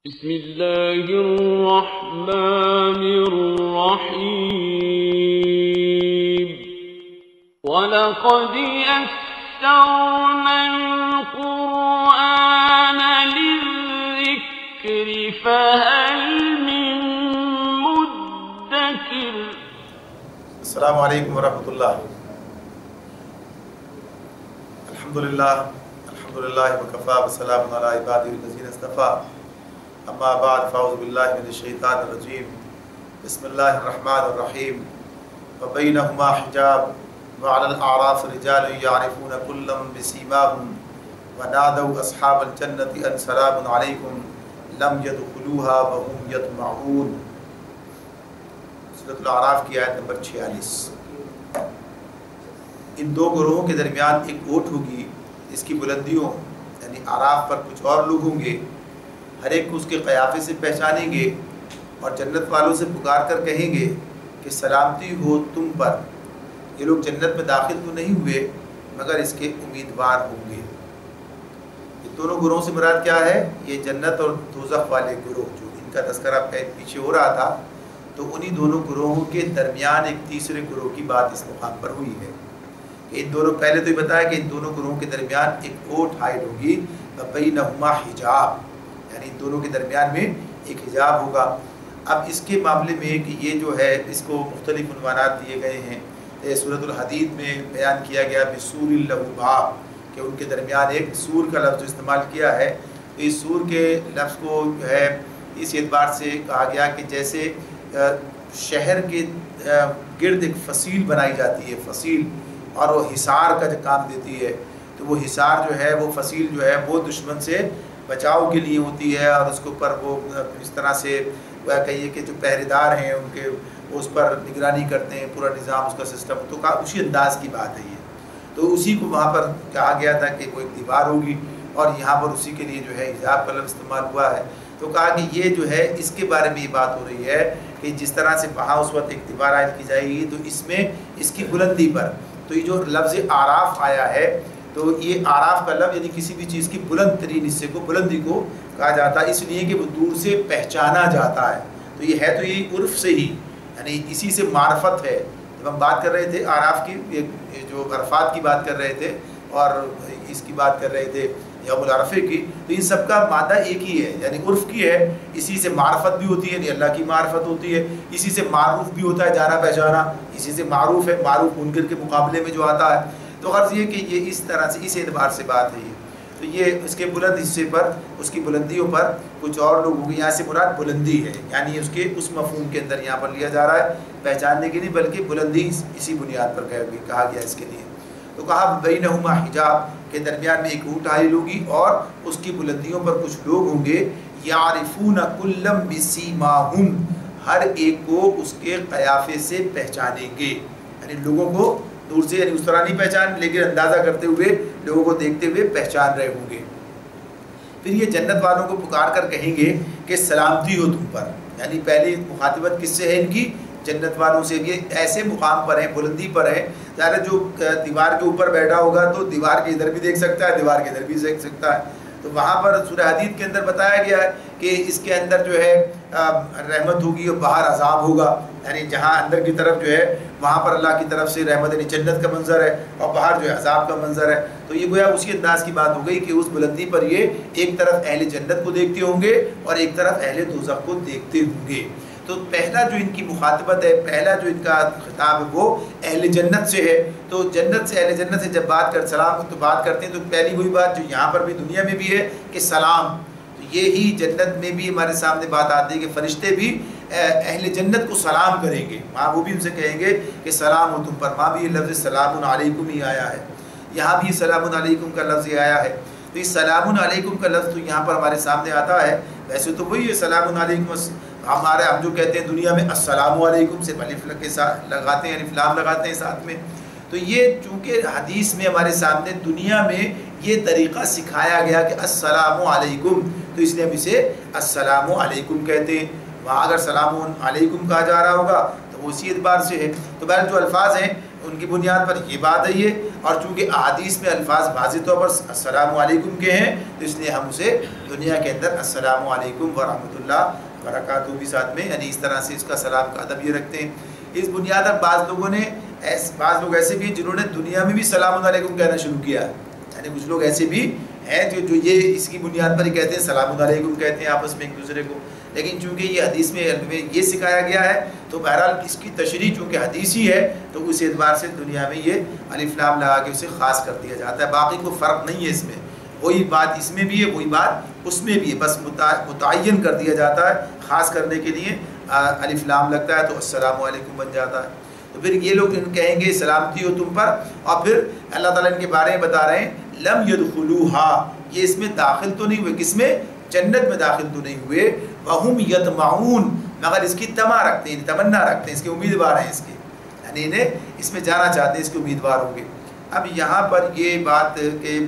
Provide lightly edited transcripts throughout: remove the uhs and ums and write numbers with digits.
بسم الله الرحمن الرحيم ولقد يسرنا القرآن للذكر فهل من مدكر. السلام علیکم ورحمۃ اللہ. الحمدللہ وکفا وسلام علی عبادہ الذین اصطفیٰ. اما بعد فاعوذ باللہ من الشیطان الرجیم. بسم اللہ الرحمن الرحیم. وبینہما حجاب وعلی الاعراف رجال یعرفون کلا بسیماہم ونادوا اصحاب الجنۃ ان سلام علیکم لم يدخلوها وهم یطمعون. سورۃ الاعراف کی آیت نمبر 46. ان دو گروہوں کے درمیان ایک اوٹ ہوگی، اس کی بلندیوں یعنی اعراف پر کچھ اور لوگ ہوں گے، ہر ایک کو اس کے قیافے سے پہچانیں گے اور جنت والوں سے پکار کر کہیں گے کہ سلامتی ہو تم پر، یہ لوگ جنت میں داخل تو نہیں ہوئے مگر اس کے امیدوار ہوں گے. یہ دونوں گروہوں سے مراد کیا ہے؟ یہ جنت اور دوزخ والے گروہ جو ان کا تذکرہ پیچھے ہو رہا تھا، تو انہی دونوں گروہوں کے درمیان ایک تیسرے گروہ کی بات اس مقام پر ہوئی ہے. ان دونوں پہلے تو یہ بتایا کہ ان دونوں گروہوں کے درمیان ایک اوٹ حائل ہوگی، بینہما حجاب، یعنی ان دونوں کے درمیان میں ایک حجاب ہوگا. اب اس کے معاملے میں کہ یہ جو ہے اس کو مختلف عنوانات دیے گئے ہیں. سورۃ الحدید میں بیان کیا گیا بسور لہ باب، کہ ان کے درمیان ایک سور کا لفظ استعمال کیا ہے. تو اس سور کے لفظ کو جو ہے اس اعتبار سے کہا گیا کہ جیسے شہر کے گرد ایک فصیل بنائی جاتی ہے، فصیل، اور وہ حصار کا جو کام دیتی ہے، تو وہ حصار جو ہے وہ فصیل جو ہے وہ دشمن سے بچاؤ کے لیے ہوتی ہے، اور اس کے اوپر وہ اس طرح سے وہ کہیے کہ جو پہرے دار ہیں ان کے اس پر نگرانی کرتے ہیں، پورا نظام اس کا سسٹم، تو اسی انداز کی بات ہے یہ. تو اسی کو وہاں پر کہا گیا تھا کہ کوئی دیوار ہوگی، اور یہاں پر اسی کے لیے جو ہے حجاب کا لفظ استعمال ہوا ہے. تو کہا کہ یہ جو ہے اس کے بارے میں یہ بات ہو رہی ہے کہ جس طرح سے وہاں اس وقت ایک دیوار عائد کی جائے گی، تو اس میں اس کی بلندی پر، تو یہ جو لفظ اعراف آیا ہے، تو یہ اعراف کا لفظ یعنی کسی بھی چیز کی بلند ترین حصے کو، بلندی کو کہا جاتا ہے، اس لیے کہ وہ دور سے پہچانا جاتا ہے. تو یہ ہے تو یہ عرف سے ہی، یعنی اسی سے معرفت ہے. جب ہم بات کر رہے تھے اعراف کی، جو عرفات کی بات کر رہے تھے اور اس کی بات کر رہے تھے یوم العرفے کی، تو ان سب کا مادہ ایک ہی ہے، یعنی عرف کی ہے. اسی سے معرفت بھی ہوتی ہے، یعنی اللہ کی معرفت ہوتی ہے. اسی سے معروف بھی ہوتا ہے، جانا پہچانا، اسی سے معروف ہے، معروف منکر کے مقابلے میں جو آتا ہے. تو غرض یہ کہ یہ اس طرح سے اس اعتبار سے بات ہے یہ. تو یہ اس کے بلند حصے پر، اس کی بلندیوں پر کچھ اور لوگ ہوں گے. یہاں سے مراد بلندی ہے، یعنی اس کے اس مفہوم کے اندر یہاں پر لیا جا رہا ہے، پہچاننے کے نہیں بلکہ بلندی اسی بنیاد پر کہا گیا اس کے لیے. تو کہا بینہما حجاب، کے درمیان میں ایک اوٹ حائل ہوگی اور اس کی بلندیوں پر کچھ لوگ ہوں گے، یعرفون کلا بسیماہم، ہر ایک کو اس کے قیافے سے پہچانیں گے. یعنی لوگوں کو دور سے، یعنی اس طرح نہیں پہچان، لیکن اندازہ کرتے ہوئے، لوگوں کو دیکھتے ہوئے پہچان رہے ہوں گے. پھر یہ جنت والوں کو پکار کر کہیں گے کہ سلامتی ہو تم پر. یعنی پہلی مخاطبت کس سے ہے ان کی؟ جنت والوں سے. یہ ایسے مقام پر ہیں، بلندی پر ہے، ظاہر جو دیوار کے اوپر بیٹھا ہوگا تو دیوار کے ادھر بھی دیکھ سکتا ہے، دیوار کے ادھر بھی دیکھ سکتا ہے. تو وہاں پر سورہ حدید کے اندر بتایا گیا ہے کہ اس کے اندر جو ہے رحمت ہوگی اور باہر عذاب ہوگا. یعنی جہاں اندر کی طرف جو ہے وہاں پر اللہ کی طرف سے رحمت، یعنی جنت کا منظر ہے، اور باہر جو ہے عذاب کا منظر ہے. تو یہ گویا اسی انداز کی بات ہو گئی کہ اس بلندی پر یہ ایک طرف اہل جنت کو دیکھتے ہوں گے اور ایک طرف اہل دوزخ کو دیکھتے ہوں گے. تو پہلا جو ان کی مخاطبت ہے، پہلا جو ان کا خطاب ہے وہ اہل جنت سے ہے. تو جنت سے، اہل جنت سے جب بات کر سلام تو بات کرتے ہیں، تو پہلی وہی بات جو یہاں پر بھی دنیا میں بھی ہے کہ سلام. تو یہی جنت میں بھی ہمارے سامنے بات آتی ہے کہ فرشتے بھی اہل جنت کو سلام کریں گے. وہاں وہ بھی ان سے کہیں گے کہ سلام ہو تم پر. وہاں بھی یہ لفظ سلام علیکم ہی آیا ہے، یہاں بھی سلام علیکم کا لفظ آیا ہے. تو یہ سلام علیکم کا لفظ تو یہاں پر ہمارے سامنے آتا ہے. ویسے تو وہی ہے سلام علیکم، ہمارے ہم جو کہتے ہیں دنیا میں السلام علیکم سے الف کے ساتھ لگاتے ہیں، الف لام لگاتے ہیں ساتھ میں. تو یہ چونکہ حدیث میں ہمارے سامنے دنیا میں یہ طریقہ سکھایا گیا کہ السلام علیکم، تو اس لیے ہم اسے السلام علیکم کہتے ہیں. وہاں اگر سلام علیکم کہا جا رہا ہوگا تو وہ اسی اعتبار سے ہے. تو بہرحال جو الفاظ ہیں ان کی بنیاد پر یہ بات ہے یہ، اور چونکہ احادیث میں الفاظ واضح طور پر السلام علیکم کے ہیں تو اس لیے ہم اسے دنیا کے اندر السلام علیکم ورحمۃ اللہ وبرکاتہ بھی ساتھ میں، یعنی اس طرح سے اس کا سلام کا ادب یہ رکھتے ہیں۔ اس بنیاد پر بعض لوگ ایسے بھی ہیں جنہوں نے دنیا میں بھی سلام علیکم کہنا شروع کیا، یعنی کچھ لوگ ایسے بھی ہیں جو یہ اس کی بنیاد پر ہی کہتے ہیں سلام علیکم کہتے ہیں آپس میں ایک دوسرے کو، لیکن چونکہ یہ حدیث میں یہ سکھایا گیا ہے تو بہرحال اس کی تشریح چونکہ حدیث ہی ہے تو اس اعتبار سے دنیا میں یہ الف لام لگا کے اسے خاص کر دیا جاتا ہے، باقی کوئی فرق نہیں ہے اس میں، وہی بات اس میں بھی ہے وہی بات اس میں بھی ہے، بس متعین کر دیا جاتا ہے، خاص کرنے کے لیے الف لام لگتا ہے تو السلام علیکم بن جاتا ہے۔ تو پھر یہ لوگ کہیں گے سلامتی ہو تم پر، اور پھر اللہ تعالیٰ ان کے بارے میں بتا رہے ہیں لم يدخلوها، یہ اس میں داخل تو نہیں ہوئے، کس میں؟ جنت میں داخل تو نہیں ہوئے، وہم یطمعون، مگر اس کی تمنا رکھتے ہیں، تمنا رکھتے ہیں، اس کے امیدوار ہیں، اس کے یعنی انہیں اس میں جانا چاہتے ہیں، اس کے امیدوار ہوں گے۔ اب یہاں پر یہ بات کہ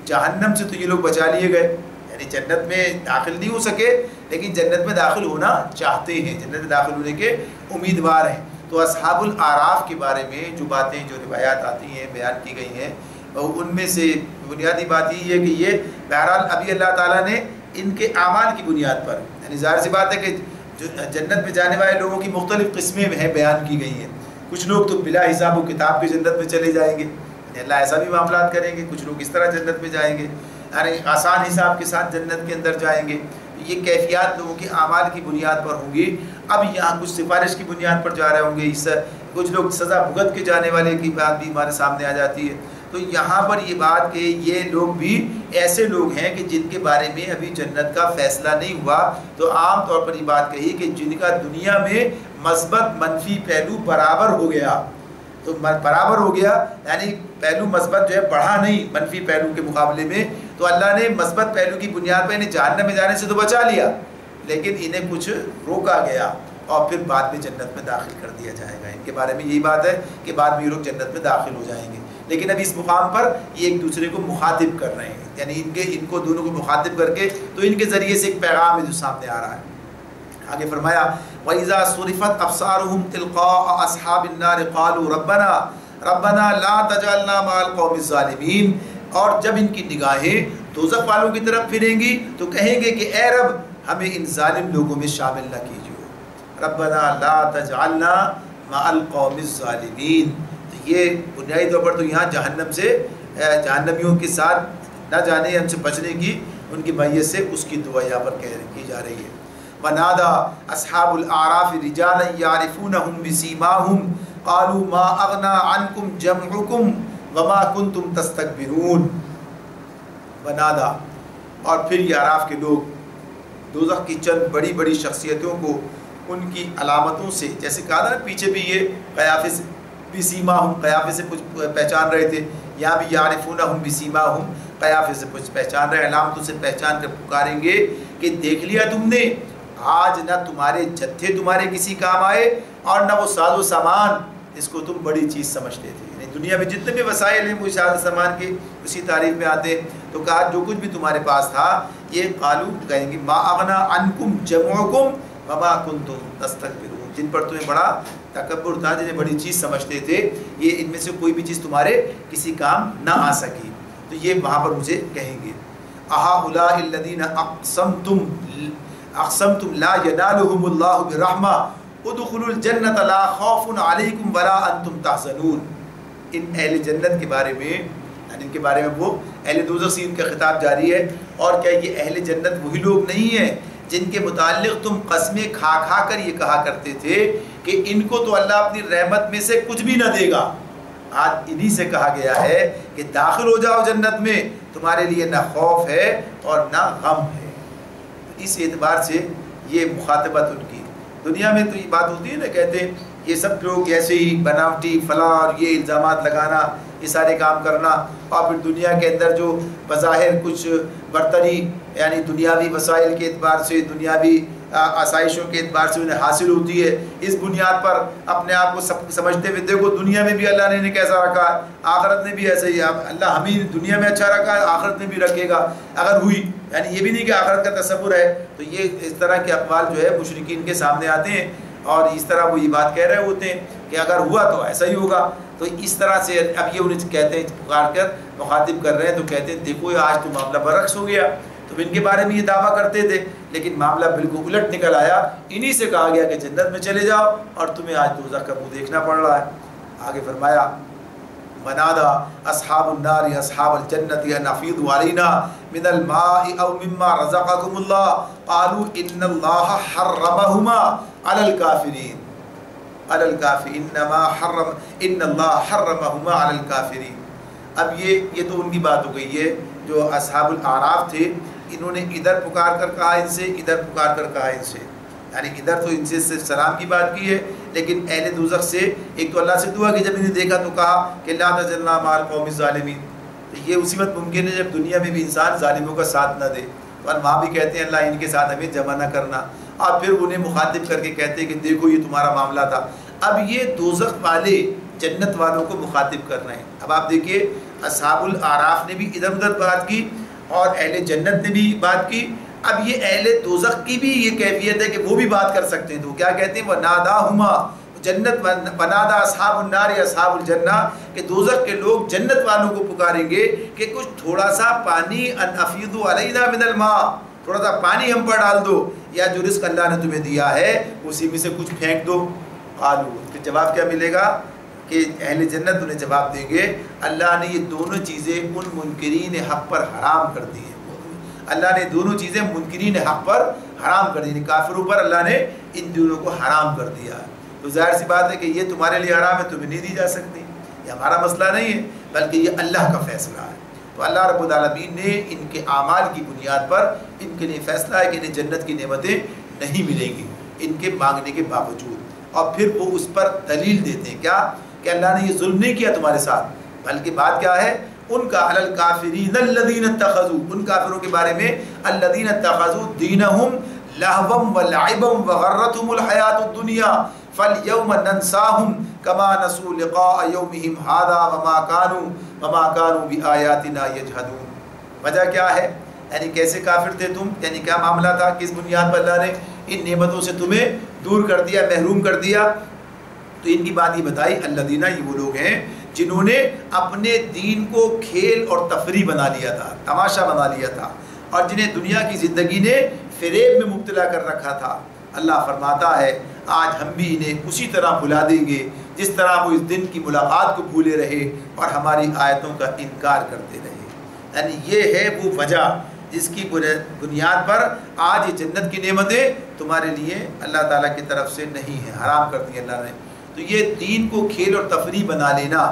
جہنم سے تو یہ لوگ بچا لیے گئے، یعنی جنت میں داخل نہیں ہو سکے لیکن جنت میں داخل ہونا چاہتے ہیں، جنت میں داخل ہونے کے امیدوار ہیں۔ تو اصحاب الاعراف کے بارے میں جو باتیں جو روایات آتی ہیں بیان کی گئی ہیں، ان میں سے بنیادی بات یہ ہے کہ یہ بہرحال ابھی اللہ تعالیٰ نے ان کے اعمال کی بنیاد پر، یعنی ظاہر سی بات ہے کہ جو جنت میں جانے والے لوگوں کی مختلف قسمیں ہیں بیان کی گئی ہیں، کچھ لوگ تو بلا حساب و کتاب کے جنت میں چلے جائیں گے، یعنی اللہ ایسا بھی معاملات کریں گے، کچھ لوگ اس طرح جنت میں جائیں گے، یعنی آسان حساب کے ساتھ جنت کے اندر جائیں گے، یہ کیفیات لوگوں کے اعمال کی بنیاد پر ہوں گی۔ اب یہاں کچھ سفارش کی بنیاد پر جا رہے ہوں گے، اس کچھ لوگ سزا بھگت کے جانے والے کی بات بھی ہمارے سامنے آ جاتی ہے۔ تو یہاں پر یہ بات کہ یہ لوگ بھی ایسے لوگ ہیں کہ جن کے بارے میں ابھی جنت کا فیصلہ نہیں ہوا، تو عام طور پر یہ بات کہی کہ جن کا دنیا میں مثبت منفی پہلو برابر ہو گیا، تو برابر ہو گیا یعنی پہلو مثبت جو ہے بڑھا نہیں منفی پہلو کے مقابلے میں، تو اللہ نے مثبت پہلو کی بنیاد پر انہیں جہنم میں جانے سے تو بچا لیا، لیکن انہیں کچھ روکا گیا اور پھر بعد میں جنت میں داخل کر دیا جائے گا۔ ان کے بارے میں یہی بات ہے کہ بعد میں یہ لوگ جنت میں داخل ہو جائیں گے، لیکن اب اس مقام پر یہ ایک دوسرے کو مخاطب کر رہے ہیں، یعنی ان کو دونوں کو مخاطب کر کے تو ان کے ذریعے سے ایک پیغام ہے جو سامنے آ رہا ہے۔ آگے فرمایا وَإِذَا صُرِفَتْ أَبْصَارُهُمْ تِلْقَاءَ أَصْحَابِ النَّارِ قَالُوا رَبَّنَا لَا تَجْعَلْنَا مَعَ الْقَوْمِ الظَّالِمِينَ، اور جب ان کی نگاہیں دوزخ والوں کی طرف پھریں گی تو کہیں گے کہ اے رب ہمیں ان ظالم لوگوں میں شامل نہ کیجیے، ربنا لا تجعلنا مع القوم الظالمین۔ تو یہ بنیادی طور پر تو یہاں جہنم سے جہنمیوں کے ساتھ نہ جانے، ان سے بچنے کی ان کی میت سے اس کی دعا یہاں پر کی جا رہی ہے۔ وَنَادَى أَصْحَابُ الْأَعْرَافِ رِجَالًا يَعْرِفُونَهُمْ بِسِيمَاهُمْ قَالُوا مَا أَغْنَى عَنْكُمْ جَمْعُكُمْ وَمَا كُنْتُمْ تَسْتَكْبِرُونَ۔ وَنَادَى، اور پھر یہ اعراف کے لوگ دوزخ کی چند بڑی بڑی شخصیتوں کو ان کی علامتوں سے، جیسے کہا تھا پیچھے بھی یہ قیافے سے بِسِیمَاهُمْ، قیافے سے کچھ پہچان رہے تھے، یہاں بھی يَعْرِفُونَهُمْ بِسِیمَاهُمْ، قیافے سے کچھ پہچان رہے، علامتوں سے پہچان کر پکاریں گے کہ دیکھ لیا تم نے، آج نہ تمہارے جتھے تمہارے کسی کام آئے اور نہ وہ ساز و سامان جس کو تم بڑی چیز سمجھتے تھے، یعنی دنیا میں جتنے بھی وسائل ہیں وہ ساز و سامان کے اسی تعریف میں آتے ہیں، تو کہا جو کچھ بھی تمہارے پاس تھا یہ قالو کہیں گے ما اغنا عنکم جمعکم وما کنتم تستکبرون، جن پر تمہیں بڑا تکبر تھا، جنہیں بڑی چیز سمجھتے تھے، یہ ان میں سے کوئی بھی چیز تمہارے کسی کام نہ آ سکی، تو یہ وہاں پر مجھے کہیں گے اہؤلاء الذین اقسمتم لا ینالهم اللہ برحمہ ادخلوا الجنۃ لا خوف علیکم ولا انتم تحزنون۔ ان اہل جنت کے بارے میں، یعنی ان کے بارے میں وہ اہل دوزخ سے ان کا خطاب جاری ہے، اور کیا یہ اہل جنت وہی لوگ نہیں ہیں جن کے متعلق تم قسمیں کھا کھا کر یہ کہا کرتے تھے کہ ان کو تو اللہ اپنی رحمت میں سے کچھ بھی نہ دے گا؟ آج انہی سے کہا گیا ہے کہ داخل ہو جاؤ جنت میں، تمہارے لیے نہ خوف ہے اور نہ غم ہے۔ اس اعتبار سے یہ مخاطبت ان کی، دنیا میں تو یہ بات ہوتی ہے نا، کہتے ہیں یہ سب لوگ ایسے ہی بناوٹی فلاں اور یہ الزامات لگانا، یہ سارے کام کرنا، اور پھر دنیا کے اندر جو بظاہر کچھ برتری یعنی دنیاوی وسائل کے اعتبار سے، دنیاوی آسائشوں کے اعتبار سے انہیں حاصل ہوتی ہے، اس بنیاد پر اپنے آپ کو سب سمجھتے ہوئے دیکھو دنیا میں بھی اللہ نے انہیں کیسا رکھا، آخرت میں بھی ایسا ہی، اللہ ہمیں دنیا میں اچھا رکھا ہے آخرت میں بھی رکھے گا اگر ہوئی، یعنی یہ بھی نہیں کہ آخرت کا تصور ہے۔ تو یہ اس طرح کے اقوال جو ہے مشرکین کے سامنے آتے ہیں، اور اس طرح وہ یہ بات کہہ رہے ہوتے ہیں کہ اگر ہوا تو ایسا ہی ہوگا، تو اس طرح سے اب یہ انہیں کہتے ہیں پکار کر مخاطب کر رہے ہیں، تو کہتے ہیں دیکھو آج تو معاملہ برعکس ہو گیا، تم ان کے بارے میں یہ دعویٰ کرتے تھے لیکن معاملہ بالکل الٹ نکل آیا، انہی سے کہا گیا کہ جنت میں چلے جاؤ اور تمہیں آج دوزخ کا منہ دیکھنا پڑ رہا ہے۔ آگے فرمایا منادا اصحاب النار اصحاب الجنت ان افیضوا علینا من الماء او مما رزقکم اللہ قالوا ان اللہ حرمہما علی الکافرین انما حرم ان اللہ حرمہما علی الکافرین۔ اب یہ تو ان کی بات ہو گئی ہے جو اصحاب الاعراف تھے، انہوں نے ادھر پکار کر کہا ان سے، ادھر پکار کر کہا ان سے، یعنی ادھر تو ان سے سلام کی بات کی ہے، لیکن اہل دوزخ سے ایک تو اللہ سے دعا کہ جب انہیں دیکھا تو کہا کہ لا تجعلنا مع القوم الظالمین۔ تو یہ اسی وقت ممکن ہے جب دنیا میں بھی انسان ظالموں کا ساتھ نہ دے، تو وہاں بھی کہتے ہیں اللہ ان کے ساتھ ہمیں جمع نہ کرنا، اور پھر انہیں مخاطب کر کے کہتے ہیں کہ دیکھو یہ تمہارا معاملہ تھا۔ اب یہ دوزخ والے جنت والوں کو مخاطب کر رہے ہیں۔ اب آپ دیکھیے اصحاب الاعراف نے بھی ادھر ادھر بات کی اور اہل جنت نے بھی بات کی، اب یہ اہل دوزخ کی بھی یہ کیفیت ہے کہ وہ بھی بات کر سکتے ہیں، تو کیا کہتے ہیں وَنَادَاهُمَا جنت بنادا اصحاب النار اصحاب الجنہ، کہ دوزخ کے لوگ جنت والوں کو پکاریں گے کہ کچھ تھوڑا سا پانی ان افیضوا علینا من الماء، تھوڑا سا پانی ہم پر ڈال دو، یا جو رزق اللہ نے تمہیں دیا ہے اسی میں سے کچھ پھینک دو۔ قالوا، پھر جواب کیا ملے گا کہ اہل جنت انہیں جواب دیں گے اللہ نے یہ دونوں چیزیں ان منکرین حق پر حرام کر دی ہیں، اللہ نے دونوں چیزیں منکرین حق پر حرام کر دی، کافروں پر اللہ نے ان دونوں کو حرام کر دیا ہے۔ تو ظاہر سی بات ہے کہ یہ تمہارے لیے حرام ہے، تمہیں نہیں دی جا سکتی، یہ ہمارا مسئلہ نہیں ہے بلکہ یہ اللہ کا فیصلہ ہے۔ تو اللہ رب العالمین نے ان کے اعمال کی بنیاد پر ان کے لیے فیصلہ ہے کہ انہیں جنت کی نعمتیں نہیں ملیں گی ان کے مانگنے کے باوجود، اور پھر وہ اس پر دلیل دیتے ہیں کیا کہ اللہ نے یہ ظلم نہیں کیا تمہارے ساتھ، بلکہ بات کیا ہے ان کا علی الکافرین الذین اتخذوا، ان کافروں کے بارے میں الذین اتخذوا دینہم لہوا ولعبا وغرتهم الحیات الدنیا فالیوم ننساہم کما نسوا لقاء یومہم ھذا وما کانوا بآیاتنا یجحدون۔ وجہ کیا ہے، یعنی کیسے کافر تھے تم، یعنی کیا معاملہ تھا، کس بنیاد پر اللہ نے ان نعمتوں سے تمہیں دور کر دیا، محروم کر دیا۔ تو ان کی بات یہ بتائی الذین، یہ وہ لوگ ہیں جنہوں نے اپنے دین کو کھیل اور تفریح بنا لیا تھا، تماشا بنا لیا تھا، اور جنہیں دنیا کی زندگی نے فریب میں مبتلا کر رکھا تھا۔ اللہ فرماتا ہے آج ہم بھی انہیں اسی طرح بھلا دیں گے جس طرح وہ اس دن کی ملاقات کو بھولے رہے اور ہماری آیتوں کا انکار کرتے رہے۔ یعنی یہ ہے وہ وجہ جس کی بنیاد پر آج یہ جنت کی نعمتیں تمہارے لیے اللہ تعالیٰ کی طرف سے نہیں ہیں، حرام کر دی اللہ نے۔ تو یہ دین کو کھیل اور تفریح بنا لینا،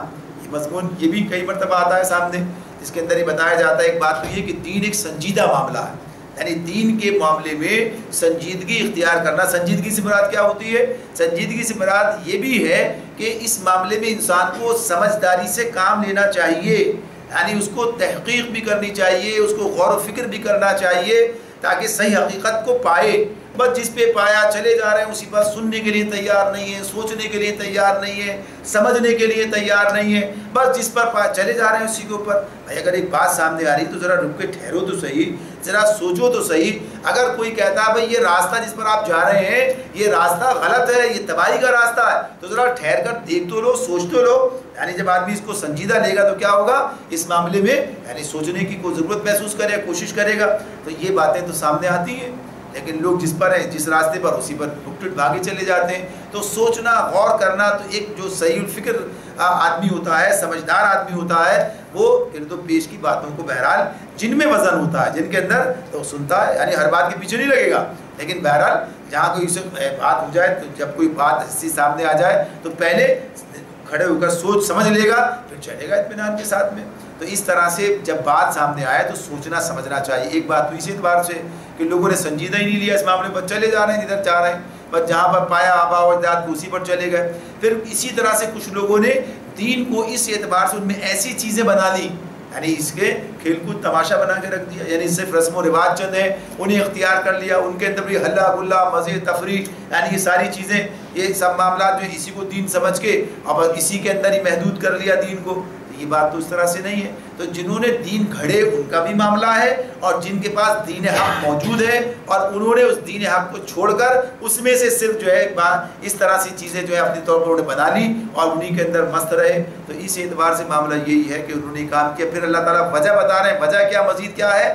یہ مضمون یہ بھی کئی مرتبہ آتا ہے سامنے، اس کے اندر یہ بتایا جاتا ہے ایک بات تو یہ کہ دین ایک سنجیدہ معاملہ ہے، یعنی دین کے معاملے میں سنجیدگی اختیار کرنا۔ سنجیدگی سے مراد کیا ہوتی ہے، سنجیدگی سے مراد یہ بھی ہے کہ اس معاملے میں انسان کو سمجھداری سے کام لینا چاہیے، یعنی اس کو تحقیق بھی کرنی چاہیے، اس کو غور و فکر بھی کرنا چاہیے تاکہ صحیح حقیقت کو پائے۔ بس جس پہ پایا چلے جا رہے ہیں، اسی بات سننے کے لیے تیار نہیں ہے، سوچنے کے لیے تیار نہیں ہے، سمجھنے کے لیے تیار نہیں ہے، بس جس پر چلے جا رہے ہیں اسی کے اوپر۔ بھائی اگر ایک بات سامنے آ رہی تو ذرا رک کے ٹھہرو تو صحیح، ذرا سوچو تو صحیح۔ اگر کوئی کہتا ہے بھائی یہ راستہ جس پر آپ جا رہے ہیں یہ راستہ غلط ہے، یہ تباہی کا راستہ ہے، تو ذرا ٹھہر کر دیکھ تو لو، سوچ تو لو۔ یعنی جب آدمی اس کو سنجیدہ لے گا تو کیا ہوگا، اس معاملے میں یعنی سوچنے کی کوئی ضرورت محسوس کرے، کوشش کرے گا، تو یہ باتیں تو سامنے آتی ہیں۔ لیکن لوگ جس پر ہیں، جس راستے پر، اسی پر ٹک بھاگے چلے جاتے ہیں۔ تو سوچنا، غور کرنا، تو ایک جو صحیح الفکر آدمی ہوتا ہے، سمجھدار آدمی ہوتا ہے، وہ ارد و پیش کی باتوں کو بہرحال جن میں وزن ہوتا ہے، جن کے اندر تو سنتا ہے، یعنی ہر بات کے پیچھے نہیں لگے گا، لیکن بہرحال جہاں کوئی بات ہو جائے، تو جب کوئی بات ایسی سامنے آ جائے تو پہلے کھڑے ہو کر سوچ سمجھ لے گا، پھر چلے گا اطمینان کے ساتھ میں۔ تو اس طرح سے جب بات سامنے آئے تو سوچنا سمجھنا چاہیے۔ ایک بات تو اسی اعتبار سے کہ لوگوں نے سنجیدہ ہی نہیں لیا اس معاملے پر، چلے جا رہے ہیں جدھر جا رہے ہیں، بس جہاں پر پایا آبا و اجداد کو اسی پر چلے گئے۔ پھر اسی طرح سے کچھ لوگوں نے دین کو اس اعتبار سے ان میں ایسی چیزیں بنا لی، یعنی اس کے کھیل کود تماشا بنا کے رکھ دیا، یعنی صرف رسم و رواج چند ہیں انہیں اختیار کر لیا، ان کے اندر بھی ہلا گلا، مزے، تفریح، یعنی یہ ساری چیزیں، یہ سب معاملات جو اسی کو دین سمجھ کے اب اسی کے اندر ہی محدود کر لیا دین کو۔ یہ بات تو اس طرح سے نہیں ہے. تو جنہوں نے دین گھڑے ان کا بھی معاملہ ہے، اور جن کے پاس دین حق موجود ہے اور انہوں نے اس دین حق کو چھوڑ کر اس میں سے صرف جو ہے اس طرح سی چیزیں جو ہے اپنے طور پر انہوں نے بنا لی اور انہی کے اندر مست رہے. تو اس اعتبار سے معاملہ یہی ہے کہ انہوں نے کام کیا. پھر اللہ تعالیٰ وجہ بتا رہے ہیں، وجہ کیا، مزید کیا ہے،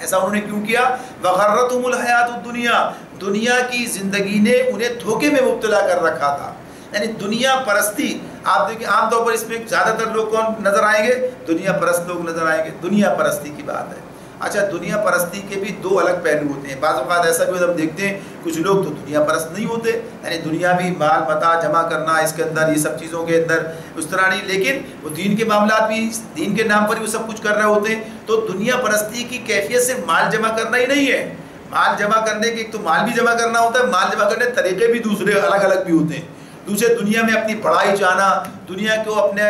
ایسا انہوں نے کیوں کیا. وغرتہم الحیات الدنیا، دنیا کی زندگی نے انہیں دھوکے میں مبتلا کر رکھا تھا. یعنی دنیا پرستی، آپ دیکھیں عام طور پر اس میں زیادہ تر لوگ کون نظر آئیں گے، دنیا پرست لوگ نظر آئیں گے. دنیا پرستی کی بات ہے. اچھا، دنیا پرستی کے بھی دو الگ پہلو ہوتے ہیں. بعض اوقات ایسا بھی ہم دیکھتے ہیں کچھ لوگ تو دنیا پرست نہیں ہوتے، یعنی دنیاوی مال متاع جمع کرنا اس کے اندر، یہ سب چیزوں کے اندر اس طرح نہیں، لیکن وہ دین کے معاملات بھی، دین کے نام پر بھی وہ سب کچھ کر رہے ہوتے ہیں. تو دنیا پرستی کی کیفیت سے مال جمع کرنا ہی نہیں ہے. مال جمع کرنے کے ایک تو مال بھی جمع کرنا ہوتا ہے، مال جمع کرنے کے طریقے بھی دوسرے الگ الگ بھی ہوتے ہیں. دوسرے دنیا میں اپنی بڑائی چاہنا، دنیا کو اپنے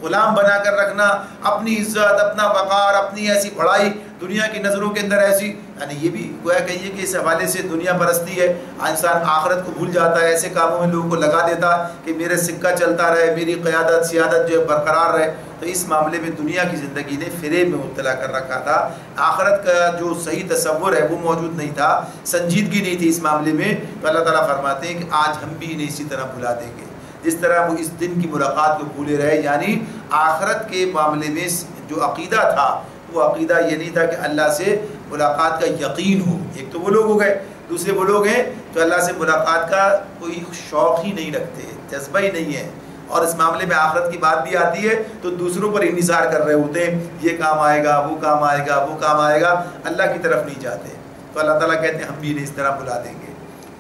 غلام بنا کر رکھنا، اپنی عزت، اپنا وقار، اپنی ایسی بڑائی دنیا کی نظروں کے اندر ایسی، یعنی یہ بھی گویا کہیے کہ اس حوالے سے دنیا پرستی ہے. انسان آخرت کو بھول جاتا ہے، ایسے کاموں میں لوگوں کو لگا دیتا کہ میرے سکہ چلتا رہے، میری قیادت سیادت جو ہے برقرار رہے. تو اس معاملے میں دنیا کی زندگی نے فریب میں مبتلا کر رکھا تھا. آخرت کا جو صحیح تصور ہے وہ موجود نہیں تھا، سنجیدگی نہیں تھی اس معاملے میں. تو اللہ تعالیٰ فرماتے ہیں کہ آج ہم بھی انہیں اسی طرح بھلا دیں گے جس طرح وہ اس دن کی ملاقات کو بھولے رہے. یعنی آخرت کے معاملے میں جو عقیدہ تھا وہ عقیدہ یہ نہیں تھا کہ اللہ سے ملاقات کا یقین ہو. ایک تو وہ لوگ ہو گئے، دوسرے وہ لوگ ہیں جو اللہ سے ملاقات کا کوئی شوق ہی نہیں رکھتے، جذبہ ہی نہیں ہے، اور اس معاملے میں آخرت کی بات بھی آتی ہے تو دوسروں پر انحصار کر رہے ہوتے ہیں، یہ کام آئے گا، وہ کام آئے گا، وہ کام آئے گا، اللہ کی طرف نہیں جاتے. تو اللہ تعالیٰ کہتے ہیں ہم بھی انہیں اس طرح بلا دیں گے.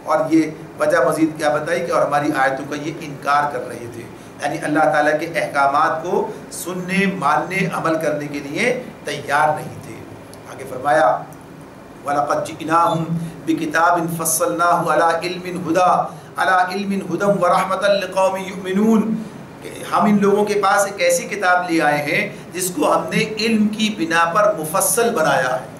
اور یہ وجہ مزید کیا بتائی کہ اور ہماری آیتوں کا یہ انکار کر رہے تھے، یعنی اللہ تعالیٰ کے احکامات کو سننے، ماننے، عمل کرنے کے لیے تیار نہیں تھے. آگے فرمایا وَلَقَدْ جِئْنَاهُمْ بِكِتَابٍ فَصَّلْنَاهُ عَلَىٰ عِلْمٍ هُدًى وَرَحْمَةً لِقَوْمٍ يُؤْمِنُونَ، کہ ہم ان لوگوں کے پاس ایک ایسی کتاب لے آئے ہیں جس کو ہم نے علم کی بنا پر مفصل بنایا ہے.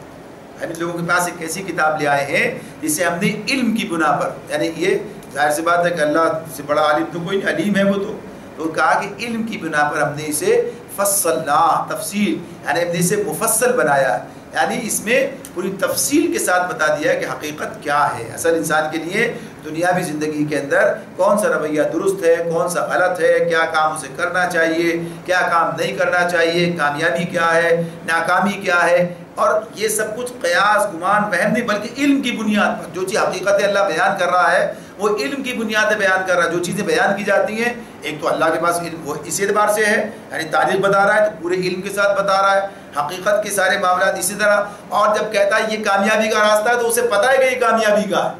یعنی لوگوں کے پاس ایک ایسی کتاب لے آئے ہیں جسے ہم نے علم کی بنا پر، یعنی یہ ظاہر سی بات ہے کہ اللہ سے بڑا عالم تو کوئی نہیں، علیم ہے وہ تو کہا کہ علم کی بنا پر ہم نے اسے فصلنا، تفصیل، یعنی ہم نے اسے مفصل بنایا، یعنی اس میں پوری تفصیل کے ساتھ بتا دیا کہ حقیقت کیا ہے. اصل انسان کے لیے دنیاوی زندگی کے اندر کون سا رویہ درست ہے، کون سا غلط ہے، کیا کام اسے کرنا چاہیے، کیا کام نہیں کرنا چاہیے، کامیابی کیا ہے، ناکامی کیا ہے. اور یہ سب کچھ قیاس، گمان، وہم نہیں، بلکہ علم کی بنیاد پر جو چیز حقیقت اللہ بیان کر رہا ہے وہ علم کی بنیاد پہ بیان کر رہا ہے. جو چیزیں بیان کی جاتی ہیں ایک تو اللہ کے پاس علم وہ اس اعتبار سے ہے، یعنی تاریخ بتا رہا ہے تو پورے علم کے ساتھ بتا رہا ہے، حقیقت کے سارے معاملات اسی طرح. اور جب کہتا ہے یہ کامیابی کا راستہ ہے تو اسے پتہ ہے کہ یہ کامیابی کا ہے.